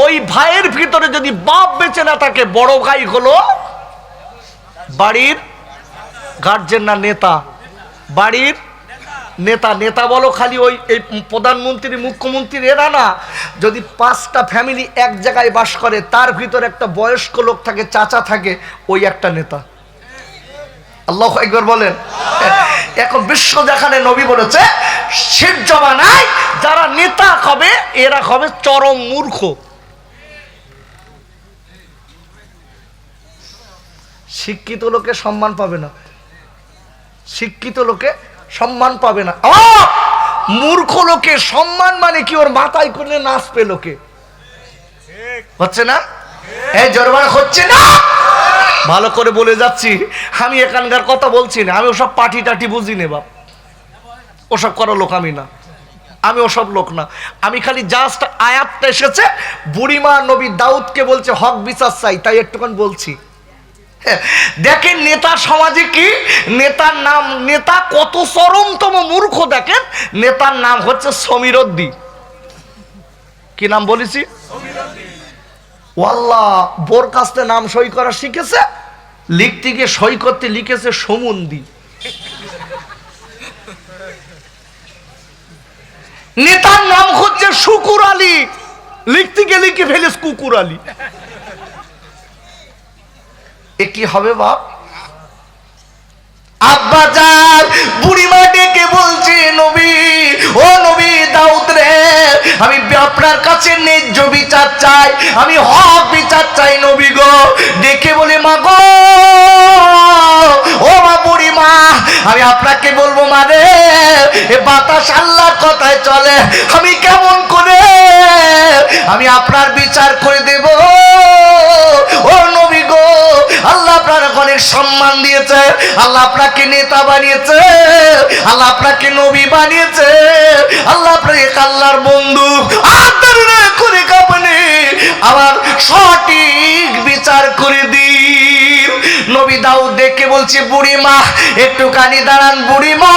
ওই ভাইয়ের ভিতরে যদি বাপ বেঁচে না থাকে, বড় ভাই হলো বাড়ির গার্জেন না নেতা? বাড়ির নেতা। নেতা বলো খালি ওই এই প্রধানমন্ত্রী মুখ্যমন্ত্রী এরা না, যদি 5টা ফ্যামিলি এক জায়গায় বাস করে তার ভিতরে একটা বয়স্ক লোক থাকে, চাচা থাকে, ওই একটা নেতা। আল্লাহু আকবার বলেন। এখন বিশ্ব যেখানে নবী বলেছে শেষ জমানায় যারা নেতা হবে এরা হবে চরম মূর্খ। শিক্ষিত লোকে সম্মান পাবে না, শিক্ষিত লোকে সম্মান পাবে না। মূর্খ লোকে সম্মান মানে কি? ওর মাথায় করলে নাচবে লোকে। হচ্ছে না? এই জোরবার হচ্ছে না? ভালো করে বলে যাচ্ছি, আমি এখানকার কথা বলছি না, আমি ওসব পার্টি টাটি বুঝি নে বাপ, ওসব করার লোক আমি না, আমি ওসব লোক না। আমি খালি জাস্ট আয়াতটা এসেছে বুড়িমা নবী দাউদকে বলছে হক বিচার চাই, তাই একটুখানি বলছি। দেখেন নেতা সমাজে কি, নেতার নাম, নেতা কত চরমতম মূর্খ দেখেন, নেতার নাম হচ্ছে সমীরদ্দি। কি নাম বলেছি? ওয়াল্লাহ বোর কাছে নাম সই করা শিখেছে, লিখতে গিয়ে সই করতে লিখেছে সমুন্দি। নেতার নাম হচ্ছে শুকুর আলী, লিখতে গিয়ে লিখে ফেলেছে কুকুর আলী। এ কি হবে বাপ? আব্বা জান বুড়িমা ডেকে বলছে নবী, ও নবী দাউদ রে, আমি আপনার কাছে ন্যায্য বিচার চাই, আমি হক বিচার চাই নবী গো। ডেকে বলে মা গো, ও মা বুড়িমা, আমি আপনাকে বলবো মানে এ বাতাস আল্লাহর কথায় চলে, আমি কেমন করে আমি আপনার বিচার করে দেব? ও নবী গো, আল্লাহ আপনার অনেক সম্মান দিয়েছে, আল্লাহ আপনাকে নেতা বানিয়েছে, আল্লাহ আপনাকে নবী বানিয়েছে, আল্লাহ আপনাকে আল্লাহর বন্ধু, করে কাঁপনি আমার সঠিক বিচার করে দিন। নবী দাউদ দেখে বলছে বুড়িমা একটুখানি দাঁড়ান বুড়িমা,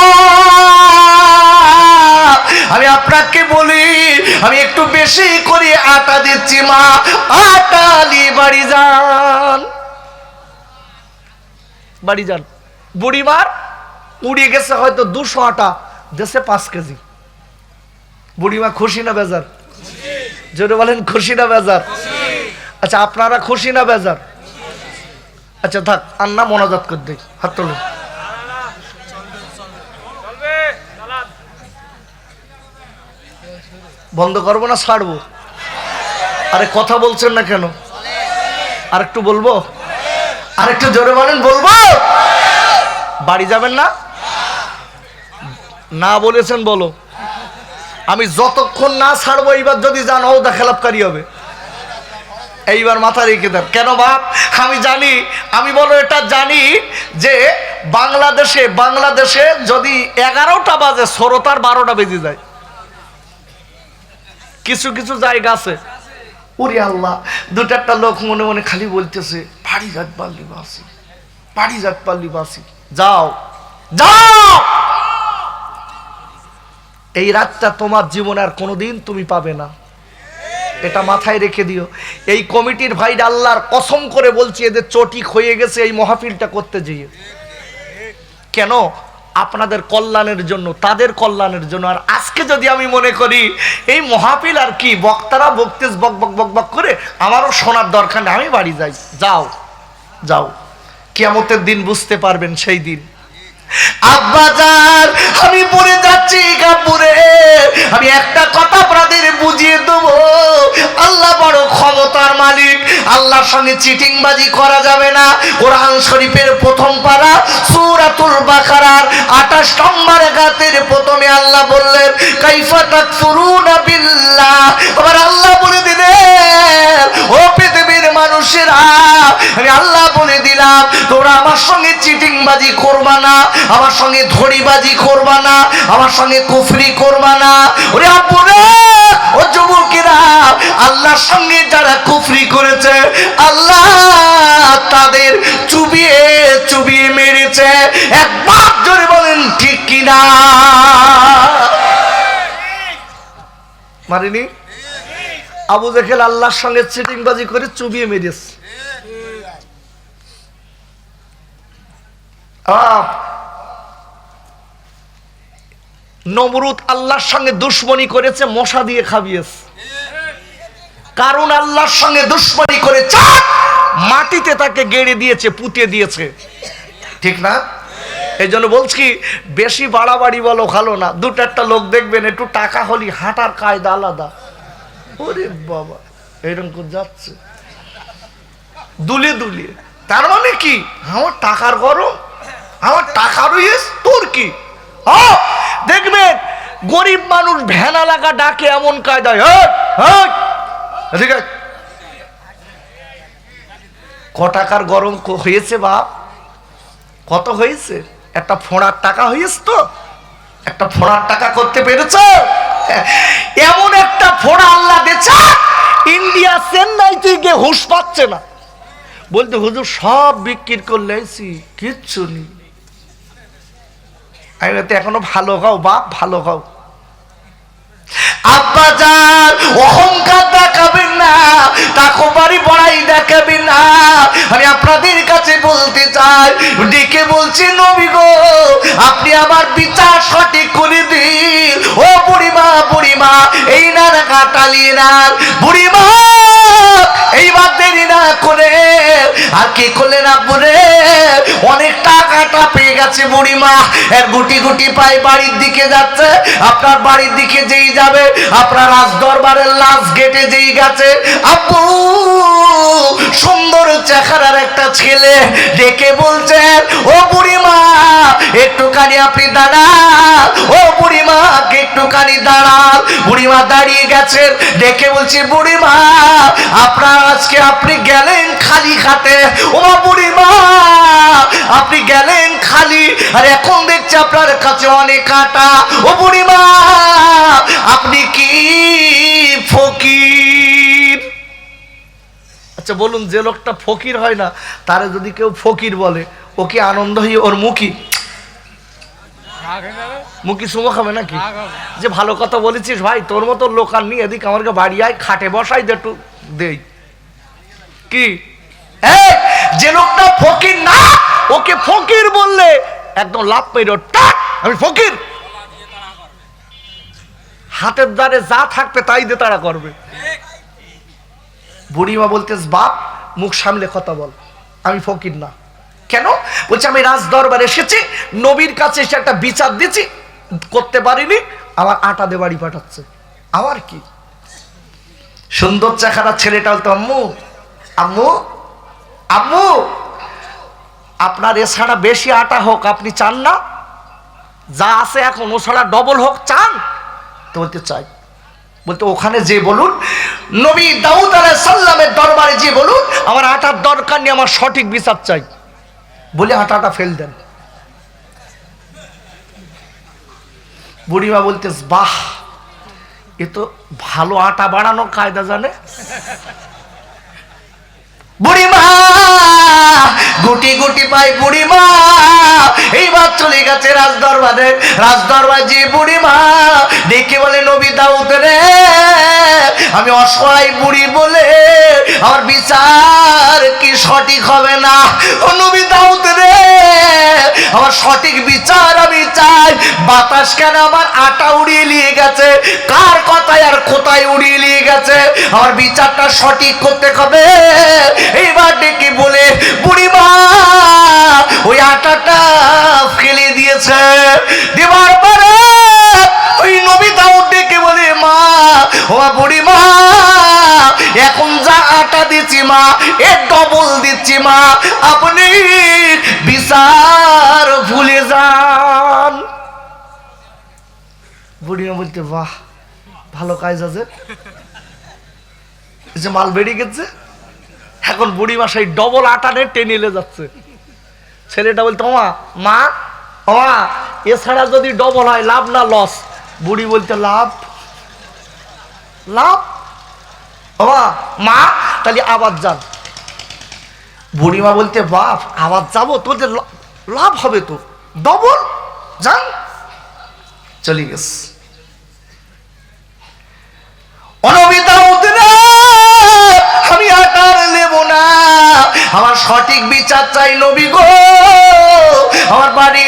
আমি আপনাকে বলি আমি একটু বেশি করে আটা দিচ্ছি মা, আটা নিয়ে বাড়ি যান, বাড়ি যান। বুড়িমার উড়িয়ে গেছে হয়তো 200 আটা, দেশে 5 কেজি। বুড়িমা খুশি না বেজার? জোরে বলেন খুশি না বেজার? আচ্ছা আপনারা খুশি না বেজার? আচ্ছা থাক, আন্না মনাজাত করে দেই, হাত তুলুন। বন্ধ করবো না ছাড়বো? আরে কথা বলছেন না কেন? আরেকটু বলবো? আরেকটু জোরে বলেন বলবো? বাড়ি যাবেন না? না বলেছেন বলো। আমি যতক্ষণ না ছাড়বো এইবার যদি জান ওদা খেলাপকারী হবে। এইবার মাথা রেখে দেন। কেন বাপ? আমি জানি, আমি বলো এটা জানি যে বাংলাদেশে যদি 11টা বাজে শ্রোতার 12টা বেজে যায়। কিছু কিছু জায়গা আছে, ওরে আল্লাহ, 2-4টা লোক মনে মনে খালি বলতেছে বাড়ি যাত পারলি বাসি, বাড়ি যাত পারলি বাসি। যাও যাও, এই রাতটা তোমার জীবনে আর কোনোদিন তুমি পাবে না, এটা মাথায় রেখে দিও। এই কমিটির ভাইরা আল্লাহর কসম করে বলছি এদের চটিক হয়ে গেছে এই মাহফিলটা করতে যেয়ে। কেন? আপনাদের কল্যাণের জন্য, তাদের কল্যাণের জন্য। আর আজকে যদি আমি মনে করি এই মাহফিল আর কি, বক্তারা বকতেছ বক বক বক বক করে, আমারও শোনার দরকার নেই, আমি বাড়ি যাই। যাও যাও, কিয়ামতের দিন বুঝতে পারবেন সেই দিন। আব্বাজান আমি পড়ে যাচ্ছি কাপুরে, আমি একটা কথা আপনাদের বুঝিয়ে দেবো, আল্লাহ বড় ক্ষমতার মালিক, আল্লাহর সঙ্গে চিটিংবাজি করা যাবে না। কোরআন শরীফের প্রথম পারা সূরাতুল বাকারার 28 নম্বর আয়াতের প্রথমে আল্লাহ বললেন কাইফা তাকফুরুনা বিল্লাহ। আবার আল্লাহ বলে দিলেন ও পৃথিবীর মানুষেরা, আমি আল্লাহ বলে দিলাম তোমরা আমার সঙ্গে চিটিংবাজি করবা না, আমার সঙ্গে ধড়িবাজি করবা না, আমার সঙ্গে কুফরি করবা না। ওরে আপুরে, ও যুবকেরা, আল্লাহর সঙ্গে যারা কুফরি করেছে আল্লাহ তাদের চুবিয়ে চুবিয়ে মেরেছে। একবার জোরে বলেন ঠিক কিনা? মারিনি? আবু জেহেল আল্লাহর সঙ্গে চিটিংবাজি করে চুবিয়ে মেরেছে। নমরুদ আল্লাহর সঙ্গে দুশ্মনী করেছে, মশা দিয়ে খাবিয়েছে। কারণ আল্লাহর সঙ্গে দুশ্মনী করে মাটিতে তাকে গেড়ে দিয়েছে, পুঁতে দিয়েছে, ঠিক না? এই জন্য বলছি বেশি বাড়াবাড়ি বলো ভালো না। 2-4টা লোক দেখবেন একটু টাকা হলি হাঁটার কায়দা আলাদা। ওরে বাবা, এরকম করে যাচ্ছে দুলিয়ে দুলিয়ে। তার মানে কি? আমার টাকার গরম, আমার টাকা রয়েছে, তোর কি? দেখবেন গরিব মানুষ ভ্যানা লাগা ডাকে এমন কায়দায়, ঠিক আছে? ক টাকার গরম হয়েছে বাপ? কত হয়েছে? একটা ফোঁড়ার টাকা হয়েছে তো? একটা ফোঁড়ার টাকা করতে পেরেছ? এমন একটা ফোঁড়া আল্লাহ দিয়েছে, ইন্ডিয়া চেন্নাই থেকে হুঁশ পাচ্ছে না, বলতে হুজুর সব বিক্রি করলে কিচ্ছু নেই। আমি বলতে এখনো ভালো খাও বাপ, ভালো খাও। আব্বাজান অহংকার দেখাবেন না, তাকওয়ারি বড়াই দেখাবেন না। আমি আপনাদের কাছে বলতে চাই, ডেকে বলছি নবী গো, আপনি আমার বিচার সঠিক করে দিন। ও বুড়িমা, বুড়িমা এই না কাটালিয়ে না, বুড়িমা এইবার দেরি না করে আর কি করলেন আব্বুরে, অনেক টাকাটা পেয়ে গেছে বুড়িমা, এর গুটি গুটি পায়ে বাড়ির দিকে যাচ্ছে। আপনার বাড়ির দিকে যেই যাবে, আপনার রাজ দরবারের লাশ গেটে যেই গেছে, আব্বু সুন্দর চেহারার একটা ছেলে ডেকে বলছেন ও বুড়িমা একটুখানি আপনি দাঁড়ান, ও বুড়িমা একটুখানি দাঁড়ান। বুড়িমা দাঁড়িয়ে গেছেন, ডেকে বলছি বুড়িমা আপনার আজকে আপনি গেলেন খালি হাতে। ও বুড়িমা আপনি গেলেন খালি, আর এখন দেখছি আপনার কাছে অনেক কাটা। ও বুড়িমা আপনি কি ফকির? আচ্ছা বলুন, যে লোকটা ফকির হয় না তারে যদি কেউ ফকির বলে, ও কি আনন্দ হয়ে ওর মুখি সুমো খাবে নাকি? যে ভালো কথা বলেছিস ভাই, তোর মতো লোক আর নিয়ে এদিকে আমাকে বাড়ি আয়, খাটে বসাই দে, একটু দেই কি? যে লোকটা ফকির না, ওকে ফকির বললে একদম লাভ পেয়ে আমি ফকির। হাতের দ্বারে যা থাকবে তাই দিয়ে তারা করবে। বুড়িমা বলতেস বাপ মুখ সামলে কথা বল, আমি ফকির না। কেন? বলছে আমি রাজ দরবার এসেছি, নবীর কাছে এসে একটা বিচার দিচ্ছি, করতে পারিনি, আমার আটা দিয়ে বাড়ি পাঠাচ্ছে, আমার কি? সুন্দর চেহারা ছেলেটা বলতো আম্মু আম্মু আম্মু আপনার এছাড়া বেশি আটা হোক আপনি চান না? যা আছে এখন ও ছাড়া ডবল হোক চান? তো বলতে চাই। বলতে ওখানে যে বলুন নবী দাউদ আলাইহিস সালামের দরবারে যে বলুন আমার আটার দরকার নেই, আমার সঠিক বিচার চাই, বলে আটাটা ফেল দেন। বুড়িমা বলতেস বাহ এ তো ভালো আটা বানানো কায়দা জানে। বুড়িমা গুটি গুটি পাই বুড়িমা এইবার চলে গেছে রাজদরবারে। রাজদরবার যে বুড়িমা ডেকে বলে নবী দাউদ রে, আমি অসহায় বুড়ি বলে আমার বিচার কি সঠিক হবে না? ও নবী দাউদ রে, আমার সঠিক বিচার আমি চাই। বাতাস কেন আমার আটা উড়িয়ে নিয়ে গেছে, কার কথায় আর কোথায় উড়িয়ে নিয়ে গেছে, আমার বিচারটা সঠিক করতে হবে। এইবার ডেকে বলে বুড়িমা ওই আটাটা ফেলে দিয়েছে। দেবার পরে ওই নবী দাউদ ডেকে বলে মা ও বুড়িমা এখন যা আটা দিচ্ছি মা এর ডবল দিচ্ছি মা, আপনি বিচার ভুলে যান। বুড়িমা বলতে বাহ ভালো কাজ আছে, যে মাল বেরিয়ে গেছে। এখন বুড়িমা সেই ডবল আটা নিয়ে টেনে নিয়ে যাচ্ছে। ছেলেটা বলতো মা মা মা এছাড়া যদি ডবল হয় লাভ না লস? বুড়ি বলতে লাভ লাভ। মা তাহলে আবার যান। বুড়িমা বলতে বাপ আবার যাবো, তোদের লাভ হবে তো, ডবল যান। চলে গেছে। আমি আটার নেব না, আমার সঠিক বিচার চাই নবী গো। আমার বাড়ি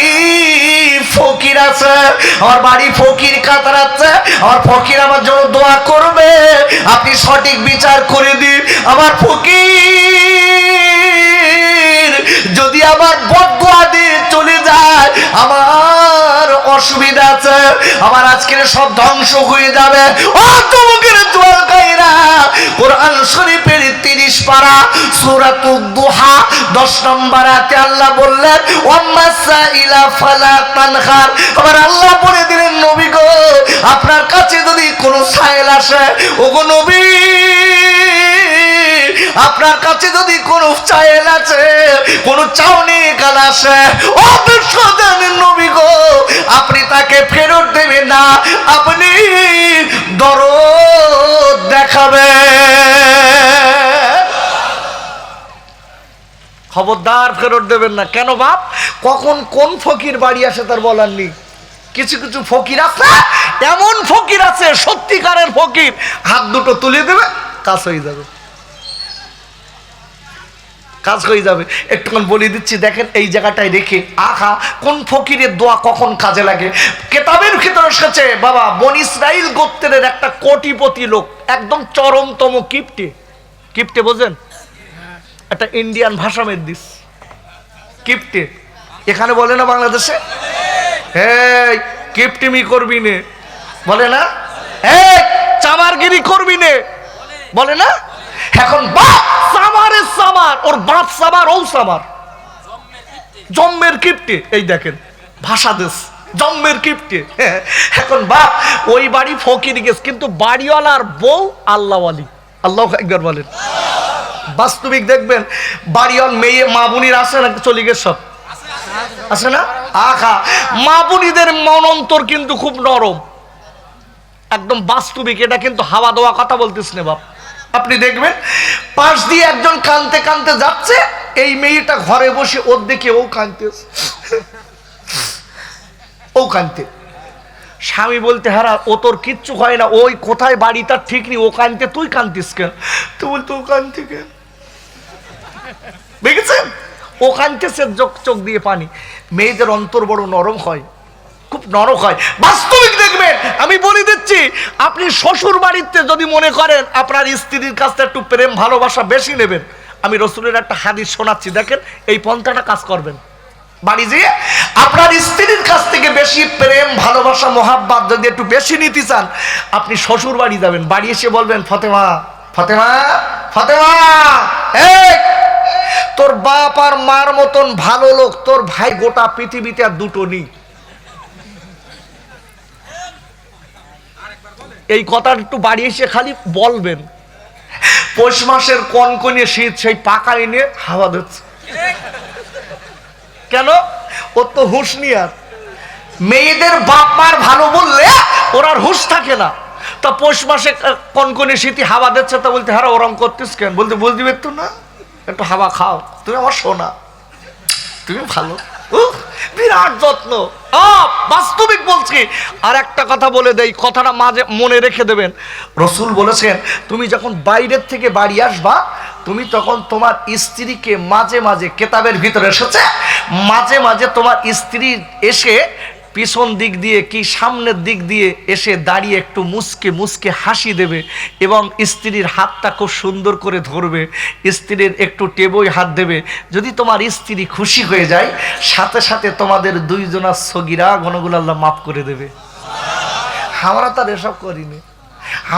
ফকির আছে, আমার বাড়ি ফকির কাতরাচ্ছে, আমার ফকির আমার জন্য দোয়া করবে, আপনি সঠিক বিচার করে দিন। আমার ফকির যদি আমার বদদোয়া দিয়ে চলে যায় আমার অসুবিধা আছে, আমার আজকের সব ধ্বংস হয়ে যাবে। ও তোমাদের দোয়া কাইরা কোরআন শরীফের 30 পারা সূরাতুদ দুহা 10 নম্বর আয়াতে আল্লাহ বললেন ওয়ামাসাইলা ফালা তানহার। আবার আল্লাহ বলে দিলেন নবী গো আপনার কাছে যদি কোনো সাইল আসে, ওগো নবী আপনার কাছে যদি কোনো চাইল আছে, কোনো চাওনি গান আসে, ও বিশ্বজানের নবী গো আপনি তাকে ফেরত দেবেন না, আপনি দরদ দেখাবেন, খবরদার ফেরত দেবেন না। কেন বাপ? কখন কোন ফকির বাড়ি আসে তার বলার নেই। কিছু কিছু ফকির আছে, এমন ফকির আছে সত্যিকারের ফকির, হাত দুটো তুলে দেবে কাজ হয়ে যাবে, কাজ হয়ে যাবে। একটুখানি বলে দিচ্ছি দেখেন এই জায়গাটায় রেখে আহা কোন ফকিরের দোয়া কখন কাজে লাগে। কেতাবের ভিতরে এসেছে বাবা বনি ইসরাইল গোত্রের একটা কোটিপতি লোক, একদম চরমতম কিপ্টে। কিপ্টে বোঝেন? একটা ইন্ডিয়ান ভাষা মেদ দিস কিপ্টে, এখানে বলে না বাংলাদেশে এই কিপ্টিমি করবি নে বলে না, এই চামারগিরি করবি নে বলে না। এখন বাপ সামারের সামার, ওর বাপ সামার, ও সামার জম্মের কিপ্টে। এই দেখেন ভাষা দেশ জম্মের কিপ্টে। এখন বাপ ওই বাড়ি ফকির গেছে, কিন্তু বাড়িওয়ালার বউ আল্লাহওয়ালি। আল্লাহ একবার বলেন। বাস্তবিক দেখবেন বাড়িওয়াল মেয়ে মা বোনির আসে না, চলে গেছে সব আছে না। আখা মা বোনিদের মন অন্তর কিন্তু খুব নরম, একদম বাস্তবিক। এটা কিন্তু হাওয়া দেওয়া কথা বলতেছ না বাপ। আপনি দেখবেন পাশ দিয়ে একজন কানতে কানতে যাচ্ছে, এই মেয়েটা ঘরে বসে ওর দেখে ও কানতে, ও কানতে। স্বামী বলতে হারা ও তোর কিচ্ছু হয় না, ওই কোথায় বাড়ি তার ঠিক নেই, ও কানতে তুই কানতিস কেন? তুই বলতো ও কানতে কেন? দেখেছেন ও কানতেছে, চোখ দিয়ে পানি। মেয়েদের অন্তর বড় নরম হয়, খুব নরম হয়। বাস্তবিক দেখবেন নেবেন। আমি বলে দিচ্ছি, আপনি শ্বশুর বাড়িতে যদি মনে করেন আপনার স্ত্রীর কাছে একটু প্রেম ভালোবাসা বেশি নেবেন, আমি রসুলের একটা হাদিস শোনাচ্ছি, দেখেন এই পন্থাটা কাজ করবেন। বাড়ি যেয়ে আপনার স্ত্রীর কাছ থেকে বেশি প্রেম ভালোবাসা মোহাব্বত যদি একটু বেশি নিতে চান, আপনি শ্বশুর বাড়ি যাবেন, বাড়ি এসে বলবেন, ফাতেমা ফাতেমা ফাতেমা, এই তোর বাপ আর মার মতন ভালো লোক তোর ভাই গোটা পৃথিবীতে আর দুটো নেই। এই কথা একটু বাড়ি এসে খালি বলবেন। পৌষ মাসের কনকনে শীত, সেই পাকা এনে হাওয়া দিচ্ছে। কেন? ওর তো হুঁশ নিয়ে, আর মেয়েদের বাপ মার ভালো বললে ওর আর হুঁশ থাকে না। তা পৌষ মাসে কনকনে শীতে হাওয়া দিচ্ছে, তা বলতে হ্যাঁ ওরম করতিস কেন? বলতে বলতে একটু না, একটু হাওয়া খাও, তুমি আমার সোনা, তুমি ভালো। বিরাট যত্ন, বাস্তবিক বলছি। আর একটা কথা বলে দেই, কথাটা মাঝে মনে রেখে দেবেন। রসুল বলেছেন, তুমি যখন বাইরের থেকে বাড়ি আসবা, তুমি তখন তোমার স্ত্রীকে মাঝে মাঝে, কেতাবের ভিতরে এসেছে, মাঝে মাঝে তোমার স্ত্রী এসে পিছন দিক দিয়ে কি সামনের দিক দিয়ে এসে দাঁড়িয়ে একটু মুচকে মুচকে হাসি দেবে এবং স্ত্রীর হাতটা খুব সুন্দর করে ধরবে, স্ত্রীর একটু টেবই হাত দেবে। যদি তোমার স্ত্রী খুশি হয়ে যায়, সাথে সাথে তোমাদের দুইজনের সগিরা গণগুলো আল্লাহ মাফ করে দেবে। আমরা তার এসব করিনি।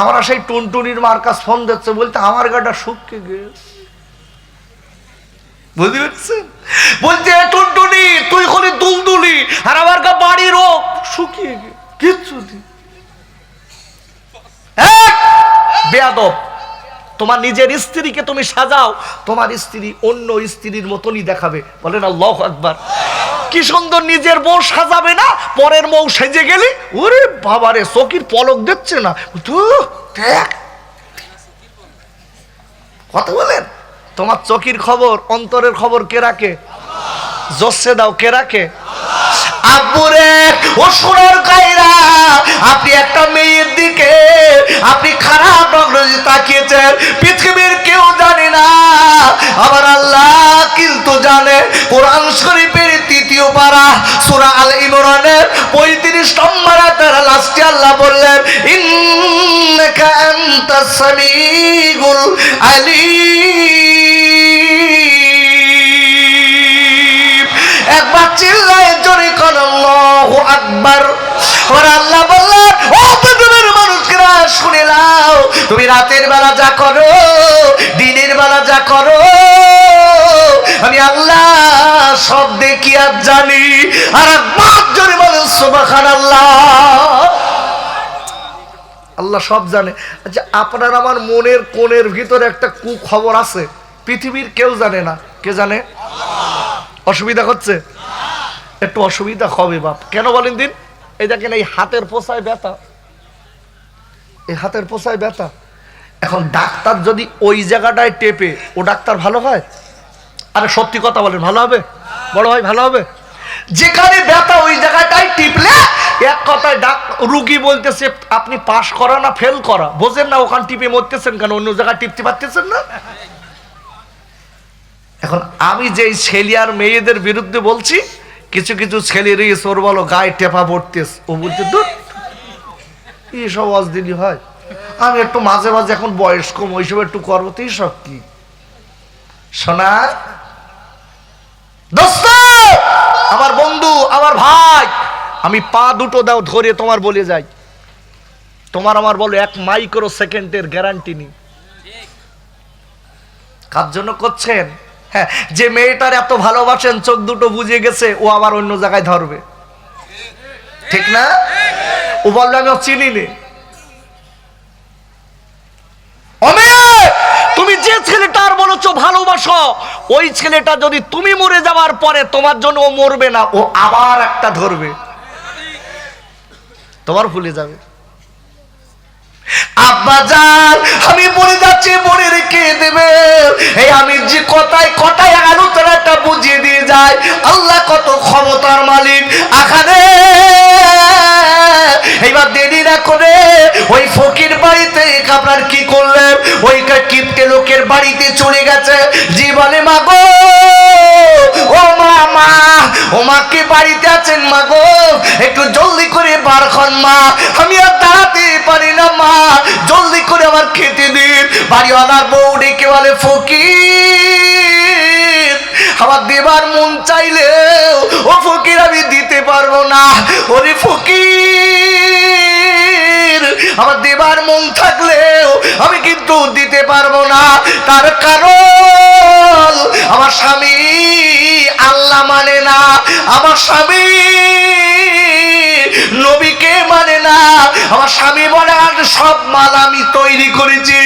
আমরা সেই টুনটুনির মার কাছে ফোন দিচ্ছে, বলতে আমার গাটা শুকিয়ে গেছে, বুঝতে পারছেন? বলতে টুনটুনি তুই খালি দুলদুলি, আর আমার গা বাড়ির রোগ শুকিয়ে গে কিচ্ছু দি। বেয়াদব, তোমার নিজের স্ত্রীকে তুমি সাজাও, তোমার স্ত্রী অন্য স্ত্রীর মতনই দেখাবে। বলেন আল্লাহু আকবার। কি সুন্দর নিজের বউ সাজাবে না, পরের বউ সেজে গেলি, ওরে বাবারে চকির পলক দিচ্ছে না, কথা বলেন। তোমার চকির খবর, অন্তরের খবর কে রাখে? জোসে দাও, কে রাখে? আব্বুরে ও সোনার কায়রা, আপনি একটা মেয়ের দিকে আপনি খারাপ নজরে তাকিয়েছেন, পৃথিবীর কেউ জানে না, আমার আল্লাহ কিন্তু জানে। কোরআন শরীফের ৩য় পারা সূরা আল ইমরানের ৩৫ নম্বর আয়াতের লাস্টে আল্লাহ বললেন, ইন্নাকা আনতাস সামিউল আলিম। একবার চিল্লায় জোরে কোন আল্লাহু আকবার। আর আল্লাহ বললেন, ও পৃথিবীর মানুষরা শুনে নাও, তুমি রাতের বেলা যা করো, দিনের বেলা যা করো, আমি আল্লাহ সব দেখি আর জানি। আর একবার জোরে বলেন সুবহানাল্লাহ। আল্লাহ সব জানে। আচ্ছা, আপনার আমার মনের কোণের ভিতরে একটা কুখবর আছে, পৃথিবীর কেউ জানে না। কে জানে? অসুবিধা হচ্ছে? একটু অসুবিধা হবে বাপ। কেন বলেন দিন? এই দেখেন, এই হাতের পোষায় ব্যথা, এই হাতের পোষায় ব্যথা। এখন ডাক্তার যদি ওই জায়গাটায় টেপে, ও ডাক্তার ভালো হয়? আরে সত্যি কথা বলেন, ভালো হবে? বড় ভাই ভালো হবে? যেখানে ব্যথা ওই জায়গাটায় টিপলে, এক কথায় রুগী বলতেছে আপনি পাস করা না ফেল করা, বোঝেন না? ওখানে টিপে মরতেছেন কেন? অন্য জায়গায় টিপতে পারতেছেন না? এখন আমি যে ছেলে আর মেয়েদের বিরুদ্ধে বলছি, কিছু কিছু ছেলের ওর বলো গায়ে টেপা পড়তেস, ও বলতে দূর এইসব অজদিলি হয়। আমি একটু মাঝে মাঝে এখন বয়স কম, ওইসব একটু করবো, তো এইসব কি? শোনা দোস্ত, আমার বন্ধু, আমার ভাই, আমি পা দুটো দাও ধরে তোমার বলে যাই, তোমার আমার বলো 1 মাইক্রো সেকেন্ডের গ্যারান্টি নেই। কার জন্য করছেন? হ্যাঁ, যে মেয়েটার এত ভালোবাসেন, চোখ দুটো বুঝে গেছে, ও আবার অন্য জায়গায় ধরবে, ঠিক না? ও বলবে আমি চিনি নে। তুমি যে ছেলেটার বলেছো ভালোবাসো, ওই ছেলেটা যদি তুমি মরে যাওয়ার পরে তোমার জন্য ও মরবে না, ও আবার একটা ধরবে, তোমার ভুলে যাবে। আব্বা জান, আমি মরে যাচ্ছি, মরে রেখে দেবে। এই আমি যে কথায় কথায় আলোচনাটা বুঝিয়ে দিয়ে যায়, আল্লাহ কত ক্ষমতার মালিক। আখানে এইবার দেরি না করে ওই ফকির বাড়িতে আপনার কি করলেন? ওই কিপ্টে লোকের বাড়িতে চলে গেছে। জীবনে মা গো, ও মামা, ও মা কে বাড়িতে আছেন মা গো, একটু জলদি করে বার হন মা, আমি আর দাঁড়াতে পারি না মা, জলদি করে আমার খেতে দিন। বাড়িওয়ালার বউ ডেকে বলে ফকির, আমার দেবার মন চাইলেও ও ফকির আমি দিতে পারবো না। ওরে ফকির, আমার দেবার মন থাকলেও আমি কিন্তু দিতে পারবো না, তার কারণ আমার স্বামী আল্লাহ মানে না, আমার স্বামী নবীকে মানে না, আমার স্বামী বলে আর সব মাল আমি তৈরি করেছি,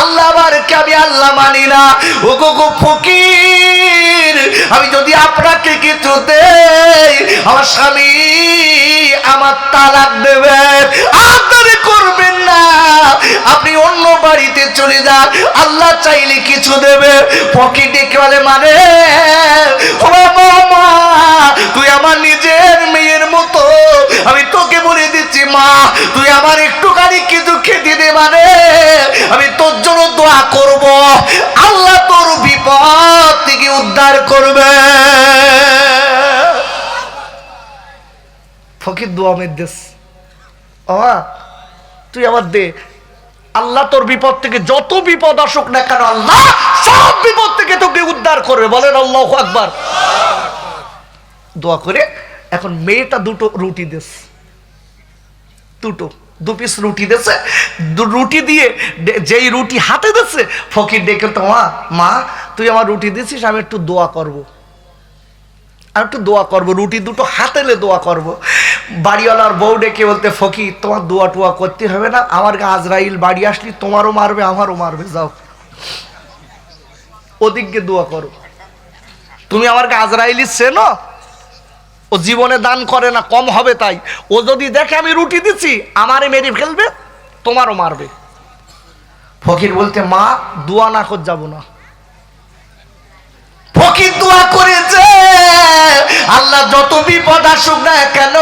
আল্লাহ বারকে আমি আল্লাহ মানি না। ও গো ফকির, আমি যদি আপনাকে কিছু দেই আমার স্বামী আমার তালাক দেবে, আপনারে করবেন না, আপনি অন্য বাড়িতে চলে যান, আল্লাহ চাইলে কিছু দেবে। ফকির ডেকে বলে মানে মা, তুই আমার নিজের মেয়ের মতো, আমি তোকে বলে দিচ্ছি মা, তুই আমার একটুখানি কিছু খেতে দে, মানে আমি তোর জন্য দোয়া করব, আল্লাহ তোর বিপদ থেকে উদ্ধার করবে। ফকির দোয়া মেয়ে দেশ, তুই আমার দে, আল্লাহ তোর বিপদ থেকে যত বিপদ আসুক না কেন আল্লাহ সব বিপদ থেকে তোকে উদ্ধার করবে। বলেন আল্লাহু আকবার। দোয়া করে এখন মেয়েটা দুটো রুটি দেশ, দু পিস রুটি দেছে, রুটি দিয়ে যেই রুটি হাতে দিচ্ছে ফকির ডেকে তো মা তুই আমার রুটি দিছিস, আমি একটু দোয়া করব, আর একটু দোয়া করবো, রুটি দুটো হাতেলে দোয়া করব। বাড়িওয়ালার বউ ডেকে বলতে ফকির তোমার দোয়া টোয়া করতে হবে না, আমার আজরাইল বাড়ি আসলি তোমারও মারবে আমারও মারবে, যাও ওদিকে দোয়া করো, তুমি আমার আজরাইলি চেনো, ও জীবনে দান করে না, কম হবে তাই, ও যদি দেখে আমি রুটি দিচ্ছি আমারে মেরে ফেলবে তোমারও মারবে। ফকির বলতে মা দোয়া না কর যাব না। ফকির দোয়া করেছে আল্লাহ যত বিপদ আসুক না কেন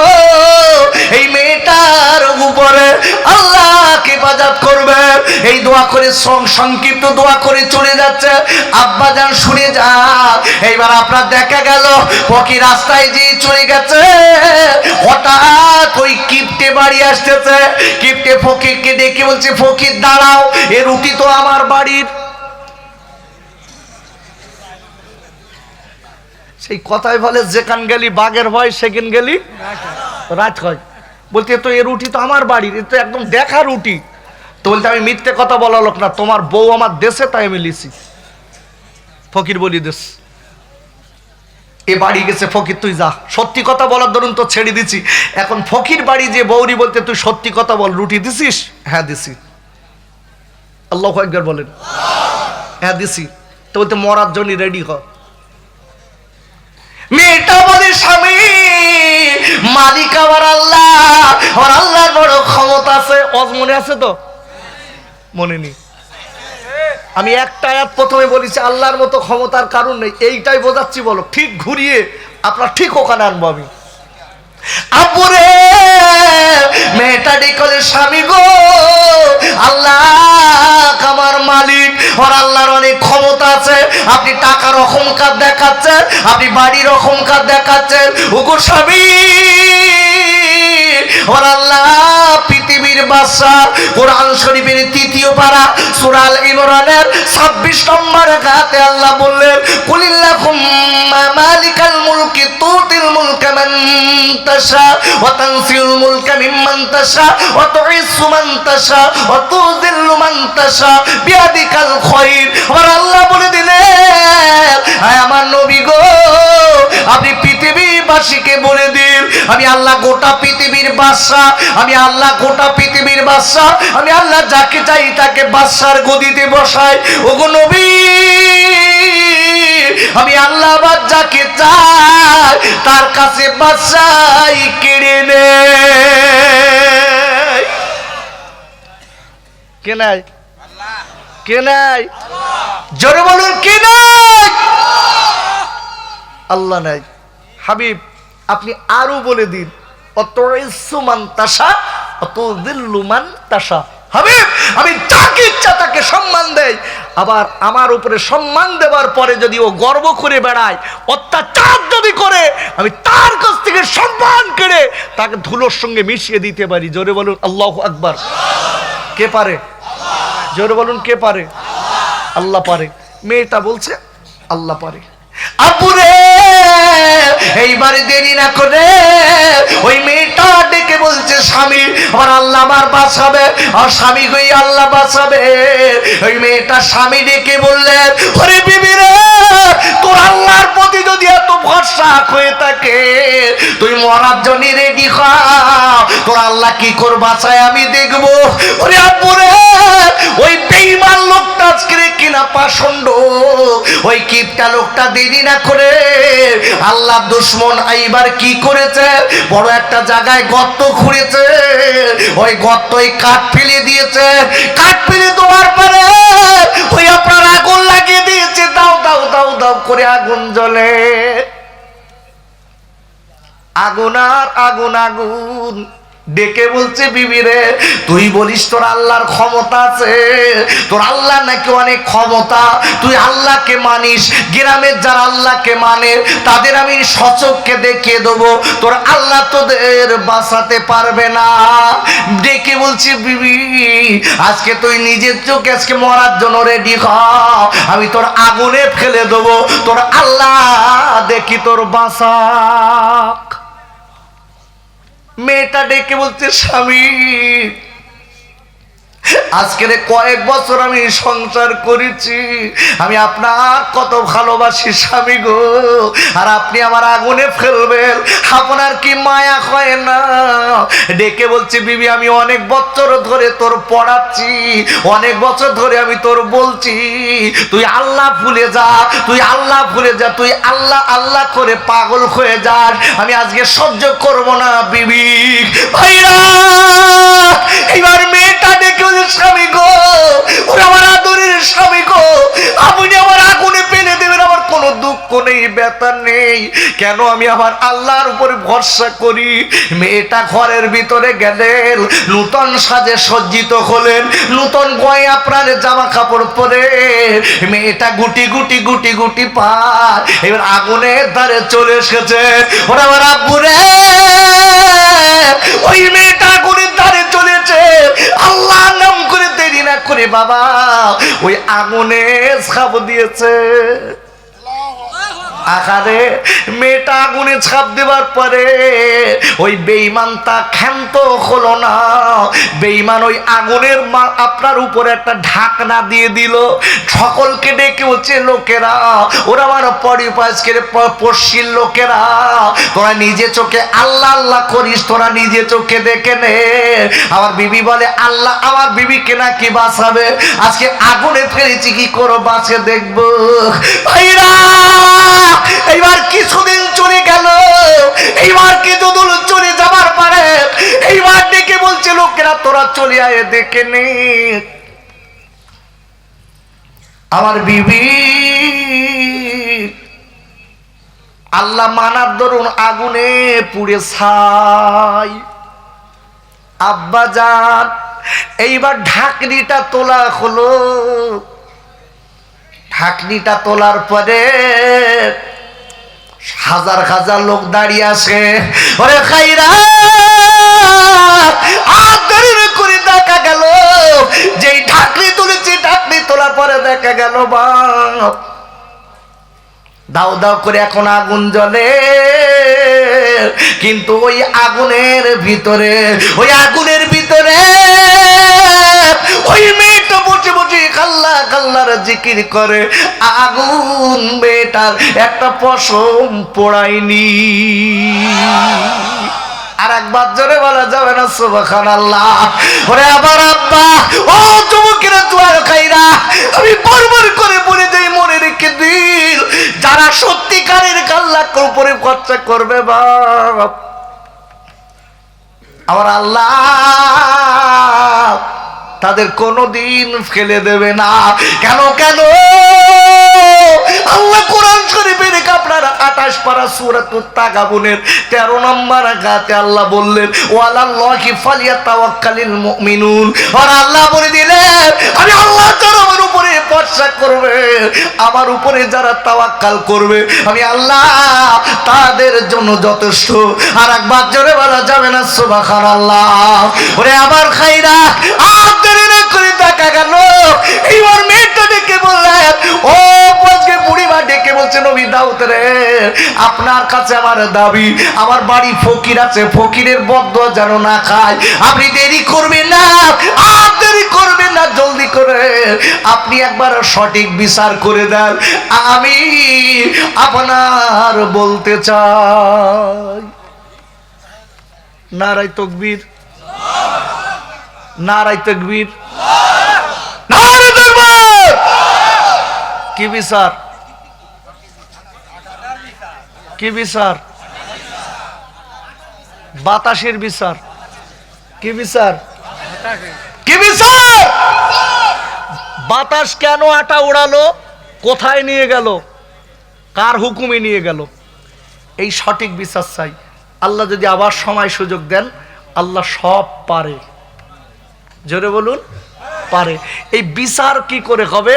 এই মেয়েটার উপরে আল্লাহকে হেফাজত করবে। এই দোয়া করে সংক্ষিপ্ত দোয়া করে চলে যাচ্ছে। আব্বা যান শুনে যা, এইবার আপনার দেখা গেল ফকির রাস্তায় যে চলে গেছে, হঠাৎ ওই কিপ্টে বাড়ি আসতেছে। কিপ্টে ফকিরকে ডেকে বলছে ফকির দাঁড়াও, এ রুটি তো আমার বাড়ির। সেই কথাই বলে যেখান গেলি বাঘের ভয় সেখান গেলি রাত হয়। বলতে তো এ রুটি তো আমার বাড়ির, এ তো একদম দেখা রুটি। তো বলতে আমি মিথ্যে কথা বলা লোক না, তোমার বউ আমার দেশে তাই আমি লিছি। ফকির বলি দেশ এ বাড়ি গেছে, ফকির তুই যা, সত্যি কথা বলার ধরুন তো ছেড়ে দিছি। এখন ফকির বাড়ি যে বৌরি বলতে তুই সত্যি কথা বল, রুটি দিছিস? হ্যাঁ দিছি। আল্লাহু আকবার বলেন। হ্যাঁ দিছি। তো বলতে মরার জন্য রেডি হ। মেয়েটা বলে স্বামী মালিক আমার আল্লাহ, আমার আল্লাহর বড় ক্ষমতা আছে। অজ মনে আছে তো? মনে নেই। আমি একটা আয়াত প্রথমে বলেছি আল্লাহর মতো ক্ষমতার কারণ নেই, এইটাই বোঝাচ্ছি। বলো ঠিক ঘুরিয়ে আপনার ঠিক ওখানে আনবো আমি। আপুরে মেয়েটা ডেকে স্বামী গো, আল্লাহ আমার মালিক, আর আল্লাহর অনেক ক্ষমতা আছে। আপনি টাকার অহংকার দেখাচ্ছেন, আপনি বাড়ির অহংকার দেখাচ্ছেন। ওগো স্বামী, ওর আল্লাহ পৃথিবীর বাদশা। কোরআন শরীফের ৩য় পারা সূরা আল ইমরানের ২৬ নম্বর আয়াতে আল্লাহ বললেন কুলিল্লাহুম্মা মালিকাল মুলকি তুতিল মুলকা মান তাশা ওয়া তানসিউল মুলকা মিম্মান তাশা ওয়া তুইজ্জু মান তাশা ওয়া তুযিল্লু মান তাশা বিয়াদিকাল খায়র। আর আল্লাহ বলে দিলেন আয় আমার নবী গো, আপনি পৃথিবীবাসীকে বলে দিন আমি আল্লাহ গোটা পৃথিবীর বাদশা, আমি আল্লাহ গোটা পৃথিবীর বাদশা, আমি আল্লাহ যাকে চাই তাকে বাদশার গদিতে বসাই। ওগো নবী, আমি আল্লাহ আবার যাকে চাই তার কাছে বাদশাই কেড়ে নেয়। কে নাই? কে নাই? জোরে বলুন কে নাই? আল্লাহ নাই। হাবিব আপনি আরো বলে দিন অতুইজ্জু মান তাশা ওয়া তুযিল্লু মান তাশা। হাবিব আমি যাকে ইচ্ছা তাকে সম্মান দেই, আবার আমার উপরে সম্মান দেওয়ার পরে যদি ও গর্ব করে বেড়ায়, অত্যাচার যদি করে, আমি তার কাছ থেকে সম্মান কেড়ে তাকে ধুলোর সঙ্গে মিশিয়ে দিতে পারি। জোরে বলুন আল্লাহু আকবার। কে পারে? জোরে বলুন কে পারে? আল্লাহ পারে। মেয়েটা বলছে আল্লাহ পারে। আপুরে এইবারে দেরি না করে ওই মেয়েটা ডেকে বলছে স্বামী আমার আল্লাহ আমার বাঁচাবে, আর স্বামী কই আল্লাহ বাঁচাবে। ওই মেয়েটা স্বামী ডেকে বললেন ওরে বিবি রে, তোর আল্লাহর প্রতি যদি এত ভরসা হয়ে থাকে তুই মরার জন্য রেডি হ, তোর আল্লাহ কি কর বাঁচায় আমি দেখবো। ওরে আপুরে ওই বেঈমান লোকটা আজকে কিনা পাষণ্ড, ওই কিপটা লোকটা দেরি না করে আল্লাহ দুশমন এইবার কি করেছে, বড় একটা জায়গায় গর্ত খুঁড়েছে, ওই গর্তই কাঠ ফেলে দিয়েছে। কাঠ ফেলে দেওয়ার পরে ওই আপনার আগুন লাগিয়ে দিয়েছে, দাও দাও দাও দাও করে আগুন জ্বলে। আগুন আর আগুন আগুন। ডেকে বলছে বিবি রে তুই বলিস তোর আল্লাহর ক্ষমতা আছে, তোর আল্লাহ নাকি অনেক ক্ষমতা, তুই আল্লাহকে মানিস, গ্রামের যারা আল্লাহকে মানে তাদের আমি সচক্ষে দেখিয়ে দেবো তোর আল্লাহ তোদের বাঁচাতে পারবে না। ডেকে বলছি বিবি আজকে তুই নিজের চোখে আজকে মরার জন্য রেডি হ, আমি তোর আগুনে ফেলে দেবো, তোর আল্লাহ দেখি তোর বাঁচাক। মেয়েটা ডেকে বলছে স্বামী আজকের কয়েক বছর আমি সংসার করেছি, আমি আপনার কত ভালোবাসি স্বামী গো, আর আপনি আমার আগুনে ফেলবেন, আপনার কি মায়া হয় না? ডেকে বলছি বিবি আমি অনেক বছর ধরে তোর পড়াচ্ছি, অনেক বছর ধরে আমি তোর বলছি তুই আল্লাহ ভুলে যা, তুই আল্লাহ ভুলে যা, তুই আল্লাহ আল্লাহ করে পাগল হয়ে যাস, আমি আজকে সহ্য করব না বিবি। ভাইরা এবার মেয়েটা ডেকে স্বামী গো, ওরা আমার আদরের স্বামী গো, আপনি আমার আগুনে ফেলে দেবেন, আমার কোনো দুঃখ নেই ব্যথা নেই, কেন আমি আমার আল্লাহর উপরে ভরসা করি। মেয়েটা ঘরের ভিতরে গেলেন, নূতন সাজে সজ্জিত হলেন, নূতন গয়না প্রাণে জামা কাপড় পরে মেয়েটা গুটি গুটি গুটি গুটি পার এবার আগুনের ধারে চলে এসেছে। ওরা আমার আব্বুরে ওই মেয়েটা আগুনের ধারে চলেছে, আল্লাহ নাম করে দেরি না করে বাবা ওই আগুনে ছাপ দিয়েছে। আকারে মেয়েটা আগুনে ছাপ দেওয়ার পরে ওই বেঈমানটা ক্ষান্ত হলো না, বেঈমান ওই আগুনের আপনার উপরে একটা ঢাকনা দিয়ে দিল। সকলকে ডেকে বলছে লোকেরা, ওরা আমার পরিপাশকের পশ্চিম লোকেরা, তোরা নিজে চোখে আল্লাহ আল্লাহ করিস, তোরা নিজে চোখে দেখে নে। আমার বিবি বলে আল্লাহ আমার বিবিকে নাকি বাঁচাবে, আজকে আগুনে ফেলেছি কি করো বাঁচে দেখবো। ভাইরা এইবার কিছুদিন চলে গেল, এইবার কিছুদিন চলে যাবার পরে এইবার ডেকে বলছে লোকেরা তোরা চলে আয় দেখে নে। আমার বিবি আল্লাহ মানার দরুন আগুনে পুড়ে ছাই। আব্বা জান এইবার ঢাকনিটা তোলা হলো, ঢাকনিটা তোলার পরে হাজার হাজার লোক দাঁড়িয়ে আসে। ওরে খাইরা করে দেখা গেল যেই ঢাকনি তুলেছি, ঢাকনি তোলার পরে দেখা গেল বাপ দাও দাও করে এখন আগুন জ্বলে, কিন্তু ওই আগুনের ভিতরে ওই মেয়েটা বসে বসে কাল্লা কাল্লার জিকির করে, আগুন মেয়েটার একটা পশম পোড়ায়নি। আর একবার জোরে বলা যাবে না সুবহানাল্লাহ। ওরে আবার আব্বা ও যুবকেরা দুয়ার খাইরা আমি বারবার করে বলে যাই মনে রেখে দিল, যারা সত্যিকারের আল্লাহর উপরে খরচা করবে বাপ আমার আল্লাহ তাদের কোনোদিন ফেলে দেবে না। কেন কেন আল্লাহ কোরআন শরীফের আপনারা 28 পারা সূরাতুত তাগাবুনের 13 নম্বর আয়াতে আল্লাহ বললেন ওয়ালাল্লাহি ফালিয়াতাওয়াক্কালিল মুমিনুন। আর আল্লাহ বলে দিলেন আমি আল্লাহ তাআলার উপরে ভরসা করবে, আমার উপরে যারা তাওয়াক্কাল করবে আমি আল্লাহ তাদের জন্য যথেষ্ট। আর একবার জোরে বলা যাবে না সুবহানাল্লাহ? ওরে আবার খাইরা আপনাদের করে দেখা গেল এইবার মেয়েটা ডেকে বললেন ও বজকে বুড়িমা ডেকে বলছে নবী দাউদ রে আপনার কাছে আমার দাবি, আমার বাড়ি ফকির আছে, ফকিরের বদদোয়া যেন না খায়, আপনি দেরি করবেন না, আর দেরি করবেন না, জলদি করে আপনি একবার সঠিক বিচার করে দেন। আমি আপনার বলতে চাই নারায়ে তাকবীর, নারায়ে তাকবীর, নারায়ে তাকবীর। কি বিচার? কি বিচার? বাতাসের বিচার। কি বিচার? কি বিচার? বাতাস কেন আটা উড়ালো, কোথায় নিয়ে গেল, কার হুকুমে নিয়ে গেল, এই সঠিক বিচার চাই। আল্লাহ যদি আবার সময় সুযোগ দেন, আল্লাহ সব পারে, জোরে বলুন পারে। এই বিচার কি করে হবে?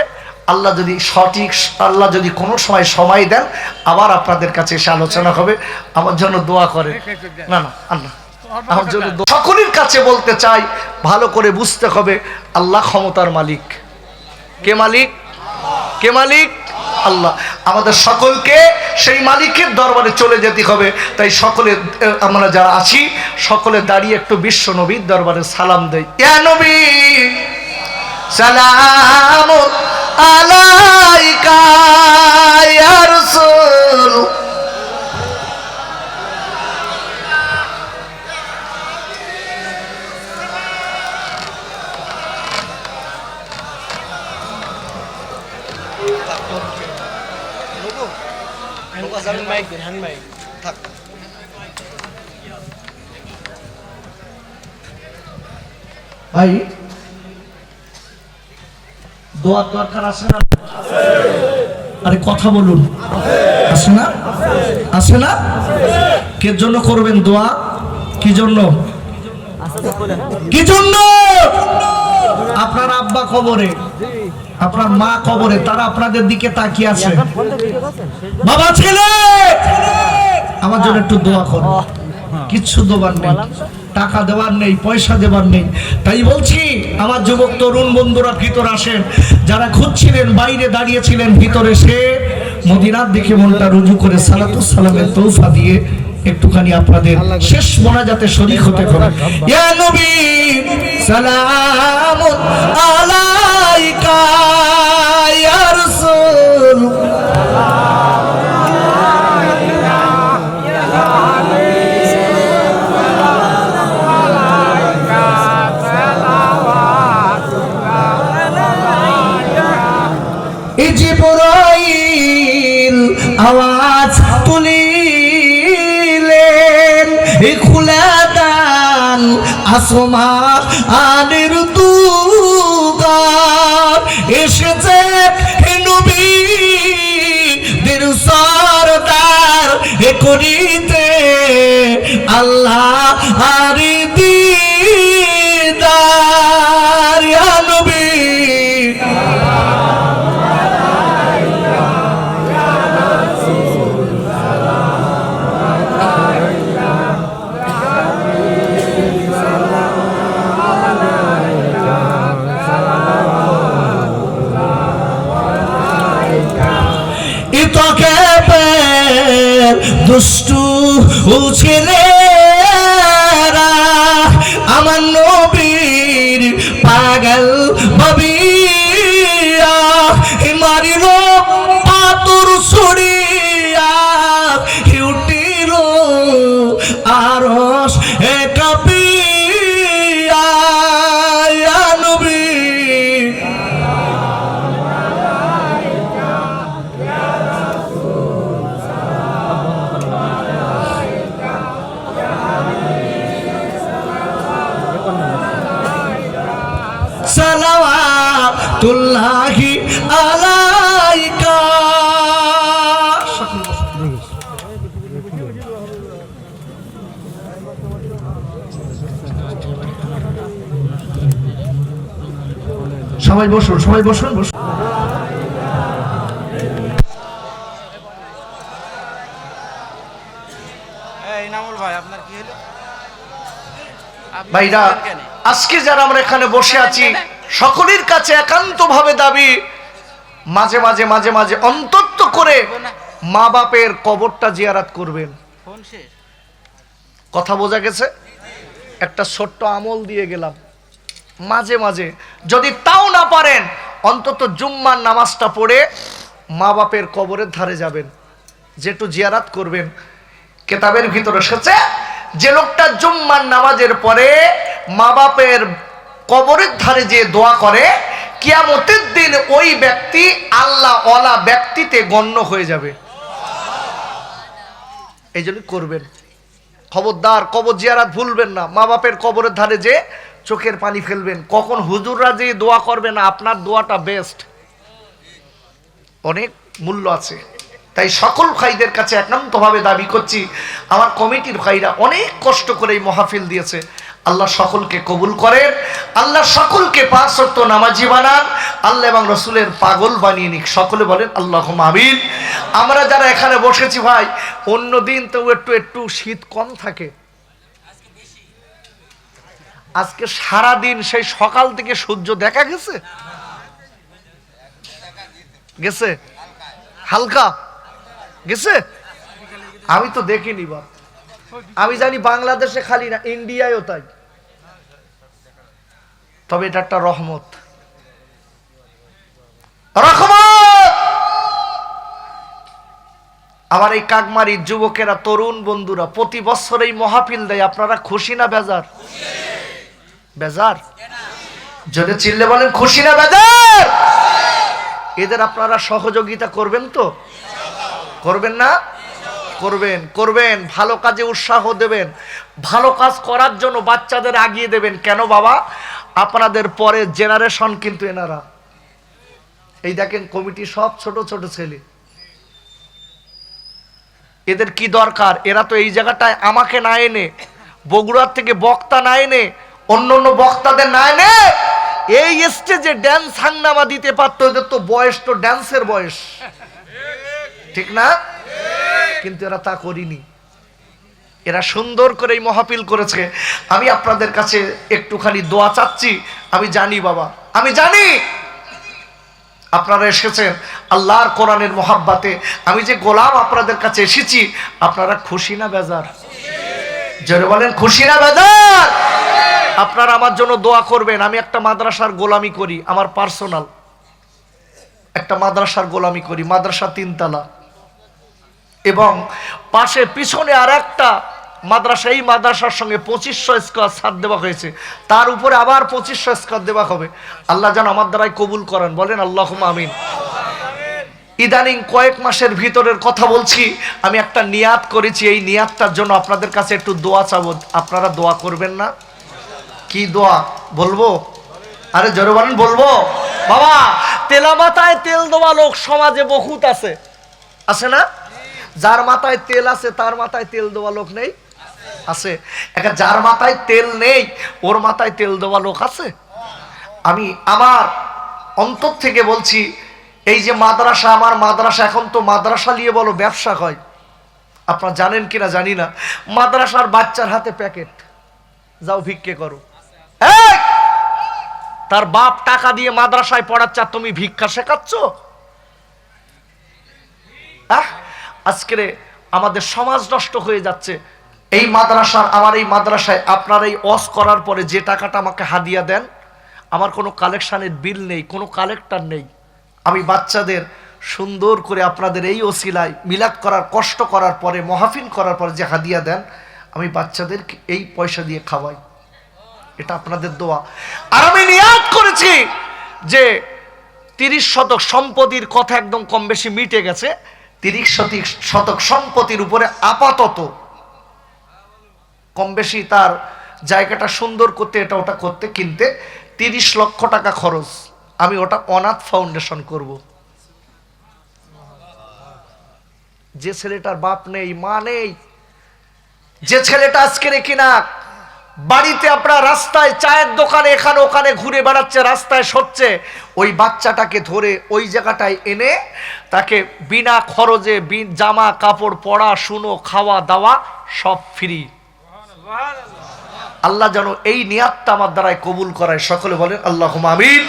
আল্লাহ যদি সঠিক, আল্লাহ যদি কোনো সময় দেন, আবার আপনাদের কাছে এসে আলোচনা হবে। আমার জন্য দোয়া করে না, না আল্লাহ আমার জন্য। সকলের কাছে বলতে চাই, ভালো করে বুঝতে হবে আল্লাহ ক্ষমতার মালিক। কে মালিক? কে মালিক? আল্লাহ। আমাদের সকলকে সেই মালিকের দরবারে চলে যেতে হবে। তাই সকলে আমরা যারা আছি সকলে দাঁড়িয়ে একটু বিশ্ব নবীর দরবারে সালাম দেই। ইয়া নবী সালাম আলাইকা ইয়া রাসূল। ভাই দোয়ার দরকার আছে না? আরে কথা বলুন, আছে না? আছে না? কে জন্য করবেন দোয়া? কি জন্য? কি জন্য? আপনার আব্বা কবরে, আপনার মা কবরে, তারা আপনাদের দিকে তাকিয়ে আছে, বাবা ছেলে আমার জন্য একটু দোয়া করো। কিচ্ছু দেবার নেই, টাকা দেওয়ার নেই, পয়সা দেবার নেই। তাই বলছি আমার যুবক তরুণ বন্ধুরা ভিতর আসেন, যারা খুঁজছিলেন বাইরে দাঁড়িয়েছিলেন, ভিতরে এসে মদিনার দিকে মনটা রুজু করে সালাতুস সালামের তৌফা দিয়ে একটুখানি আপনাদের শেষ মোনাজাতে শরীক হতে হবে। ইয়া নবী সালামুন আলাইকা ইয়া রাসূল। জিবরাইল আওয়াজ তুলিলেন, খুলে দেন আসমানের দুয়ার, এসেছে নবীদের সরদার করিতে আল্লাহ আর দিদার। ইয়া নবী দুষ্টু ছেলেরা আমার নবীর পাগল ভাবিয়া মারিল পাথর ছড়িয়া, উঠিল আরশ কাঁপিয়া। ইয়া নবী সালাওয়াতুল্লাহি আলাইকা। সবাই বসুন, সবাই বসুন, বসুন। ভাইরা, আজকে যারা আমরা এখানে বসে আছি সকলের কাছে একান্তভাবে দাবি, মাঝে মাঝে মাঝে মাঝে অন্তত করে মা বাপের কবরটা জিয়ারত করবেন। কথা বোঝা গেছে? একটা ছোট্ট আমল দিয়ে গেলাম, মাঝে মাঝে যদি তাও না পারেন অন্তত জুম্মার নামাজটা পড়ে মা বাপের কবরের ধারে যাবেন, যেটু জিয়ারত করবেন। কিতাবের ভিতরে এসেছে যে লোকটা জুম্মার নামাজের পরে মা বাপের কবরের ধারে যে দোয়া করে, কিয়ামতের দিন ওই ব্যক্তি আল্লাহ ওয়ালা ব্যক্তিতে গণ্য হয়ে যাবে। এই জন্য করবেন, খবরদার কবর জিয়ারত ভুলবেন না। মা বাপের কবরের ধারে যে চোখের পানি ফেলবেন। কখন হুজুররা যে দোয়া করবে না, আপনার দোয়াটা বেস্ট, অনেক মূল্য আছে। তাই সকল ভাইদের কাছে একান্তভাবে দাবি করছি, আমার কমিটির ভাইরা অনেক কষ্ট করে এই মাহফিল দিয়েছে, আল্লাহ সকলকে কবুল করেন, আল্লাহ সকলকে পাঁচ ওয়াক্ত নামাজি বানান, আল্লাহ এবং রসুলের পাগল বানিয়ে নিক। সকলে বলেন আল্লাহুম্মা আমিন। আমরা যারা এখানে বসেছি ভাই, অন্য দিন তো একটু একটু শীত কম থাকে, আজকে সারা দিন সেই সকাল থেকে সূর্য দেখা গেছে, গেছে হালকা গেছে, আমি তো দেখিনি। বা আমি জানি বাংলাদেশে খালি না, ইন্ডিয়ায়ও তাই। তবে এটা একটা রহমত, রহমত। আমার এই কাকমারির যুবকেরা, তরুণ বন্ধুরা প্রতি বছর এই মাহফিল দেয়, আপনারা খুশি না বেজার? বেজার? যদি চিল্লে বলেন খুশি না বেজার? এদের আপনারা সহযোগিতা করবেন তো? করবেন না? করবেন, করবেন। ভালো কাজে উৎসাহ দেবেন, ভালো কাজ করার জন্য বাচ্চাদের আগিয়ে দেবেন। কেন বাবা? আপনাদের পরে জেনারেশন কিন্তু এনারা। এই দেখেন কমিটি সব ছোট ছোট ছেলে, এদের কি দরকার? এরা তো এই জায়গাটায় আমাকে না এনে, বগুড়ার থেকে বক্তা না এনে, অন্য অন্য বক্তাদের না এনে এই স্টেজে ড্যান্স হাঙ্গামা দিতে পারতো। এদের তো বয়স তো ড্যান্সের বয়স, ঠিক না? কিন্তু এরা তা করিনি, এরা সুন্দর করে এই মাহফিল করেছে। আমি আপনাদের কাছে একটুখানি দোয়া চাচ্ছি। আমি জানি বাবা, আমি জানি আপনারা এসেছেন আল্লাহর কোরআনের মহাব্বাতে। আমি যে গোলাম আপনাদের কাছে এসেছি, আপনারা খুশি না বেজার? জোরে বলেন খুশি না বেজার? আপনারা আমার জন্য দোয়া করবেন। আমি একটা মাদ্রাসার গোলামি করি, আমার পার্সোনাল একটা মাদ্রাসার গোলামি করি, মাদ্রাসা 3 তলা, এবং পাশে পিছনে আর একটা মাদ্রাসা। এই মাদ্রাসার সঙ্গে 2500 স্কয়ার ছাদ দেওয়া হয়েছে, তার উপরে আবার 2500 স্কয়ার দেওয়া হবে। আল্লাহ যেন আমার দ্বারাই কবুল করেন, বলেন আল্লাহুম্মা আমিন। ইদানিং কয়েক মাসের ভিতরের কথা বলছি, আমি একটা নিয়াত করেছি, এই নিয়াতটার জন্য আপনাদের কাছে একটু দোয়া চাবো। আপনারা দোয়া করবেন না? কি দোয়া বলবো? আরে জোরে বলেন বলবো? বাবা, তেলা মাথায় তেল দেওয়া লোক সমাজে বহুত আছে, আছে না? যার মাথায় তেল আছে তার মাথায় তেল দেওয়া লোক নেই? আছে। একটা যার মাথায় তেল নেই ওর মাথায় তেল দেওয়া লোক আছে? আমি আমার অন্তর থেকে বলছি, এই যে মাদ্রাসা, আমার মাদ্রাসা, এখন তো মাদ্রাসা নিয়ে বলো ব্যবসা হয়। আপনারা জানেন কিনা জানি না, মাদ্রাসার বাচ্চার হাতে প্যাকেট, যাও ভিক্ষে করো। তার বাপ টাকা দিয়ে মাদ্রাসায় পড়াচ্ছে, তুমি ভিক্ষা শেখাচ্ছ? আজকে আমাদের সমাজ নষ্ট হয়ে যাচ্ছে। এই মাদ্রাসার, আমার এই মাদ্রাসায় আপনার এই ওয়াজ করার পরে যে টাকাটা আমাকে হাদিয়া দেন, আমার কোনো কালেকশনের বিল নেই, কোনো কালেক্টর নেই। আমি বাচ্চাদের সুন্দর করে আপনাদের এই ওসিলায় মিলাদ করার, কষ্ট করার পরে, মাহফিল করার পরে যে হাদিয়া দেন, আমি বাচ্চাদের এই পয়সা দিয়ে খাওয়াই। এটা আপনাদের দোয়া। আর আমি নিয়াত করেছি যে 30 শতক সম্পত্তির কথা একদম কম বেশি মিটে গেছে। 30 শতক সম্পত্তির উপরে আপাতত কম বেশি তার জায়গাটা সুন্দর করতে, এটা ওটা করতে, কিনতে 30 লক্ষ টাকা খরচ। আমি ওটা অনাথ ফাউন্ডেশন করব। যে ছেলেটার বাপ নেই, মা নেই, যে ছেলেটা আজকে কিনা বাড়িতে আপনার রাস্তায় চায়ের দোকানে এখানে ওখানে ঘুরে বেড়াচ্ছে, রাস্তায় সরছে, ওই বাচ্চাটাকে ধরে ওই জায়গাটায় এনে তাকে বিনা খরচে জামা কাপড়, পড়াশুনো, খাওয়া দাওয়া সব ফ্রি। আল্লাহ যেন এই নিয়াতটা আমার দ্বারাই কবুল করায়। সকলে বলেন আল্লাহুম্মা আমিন।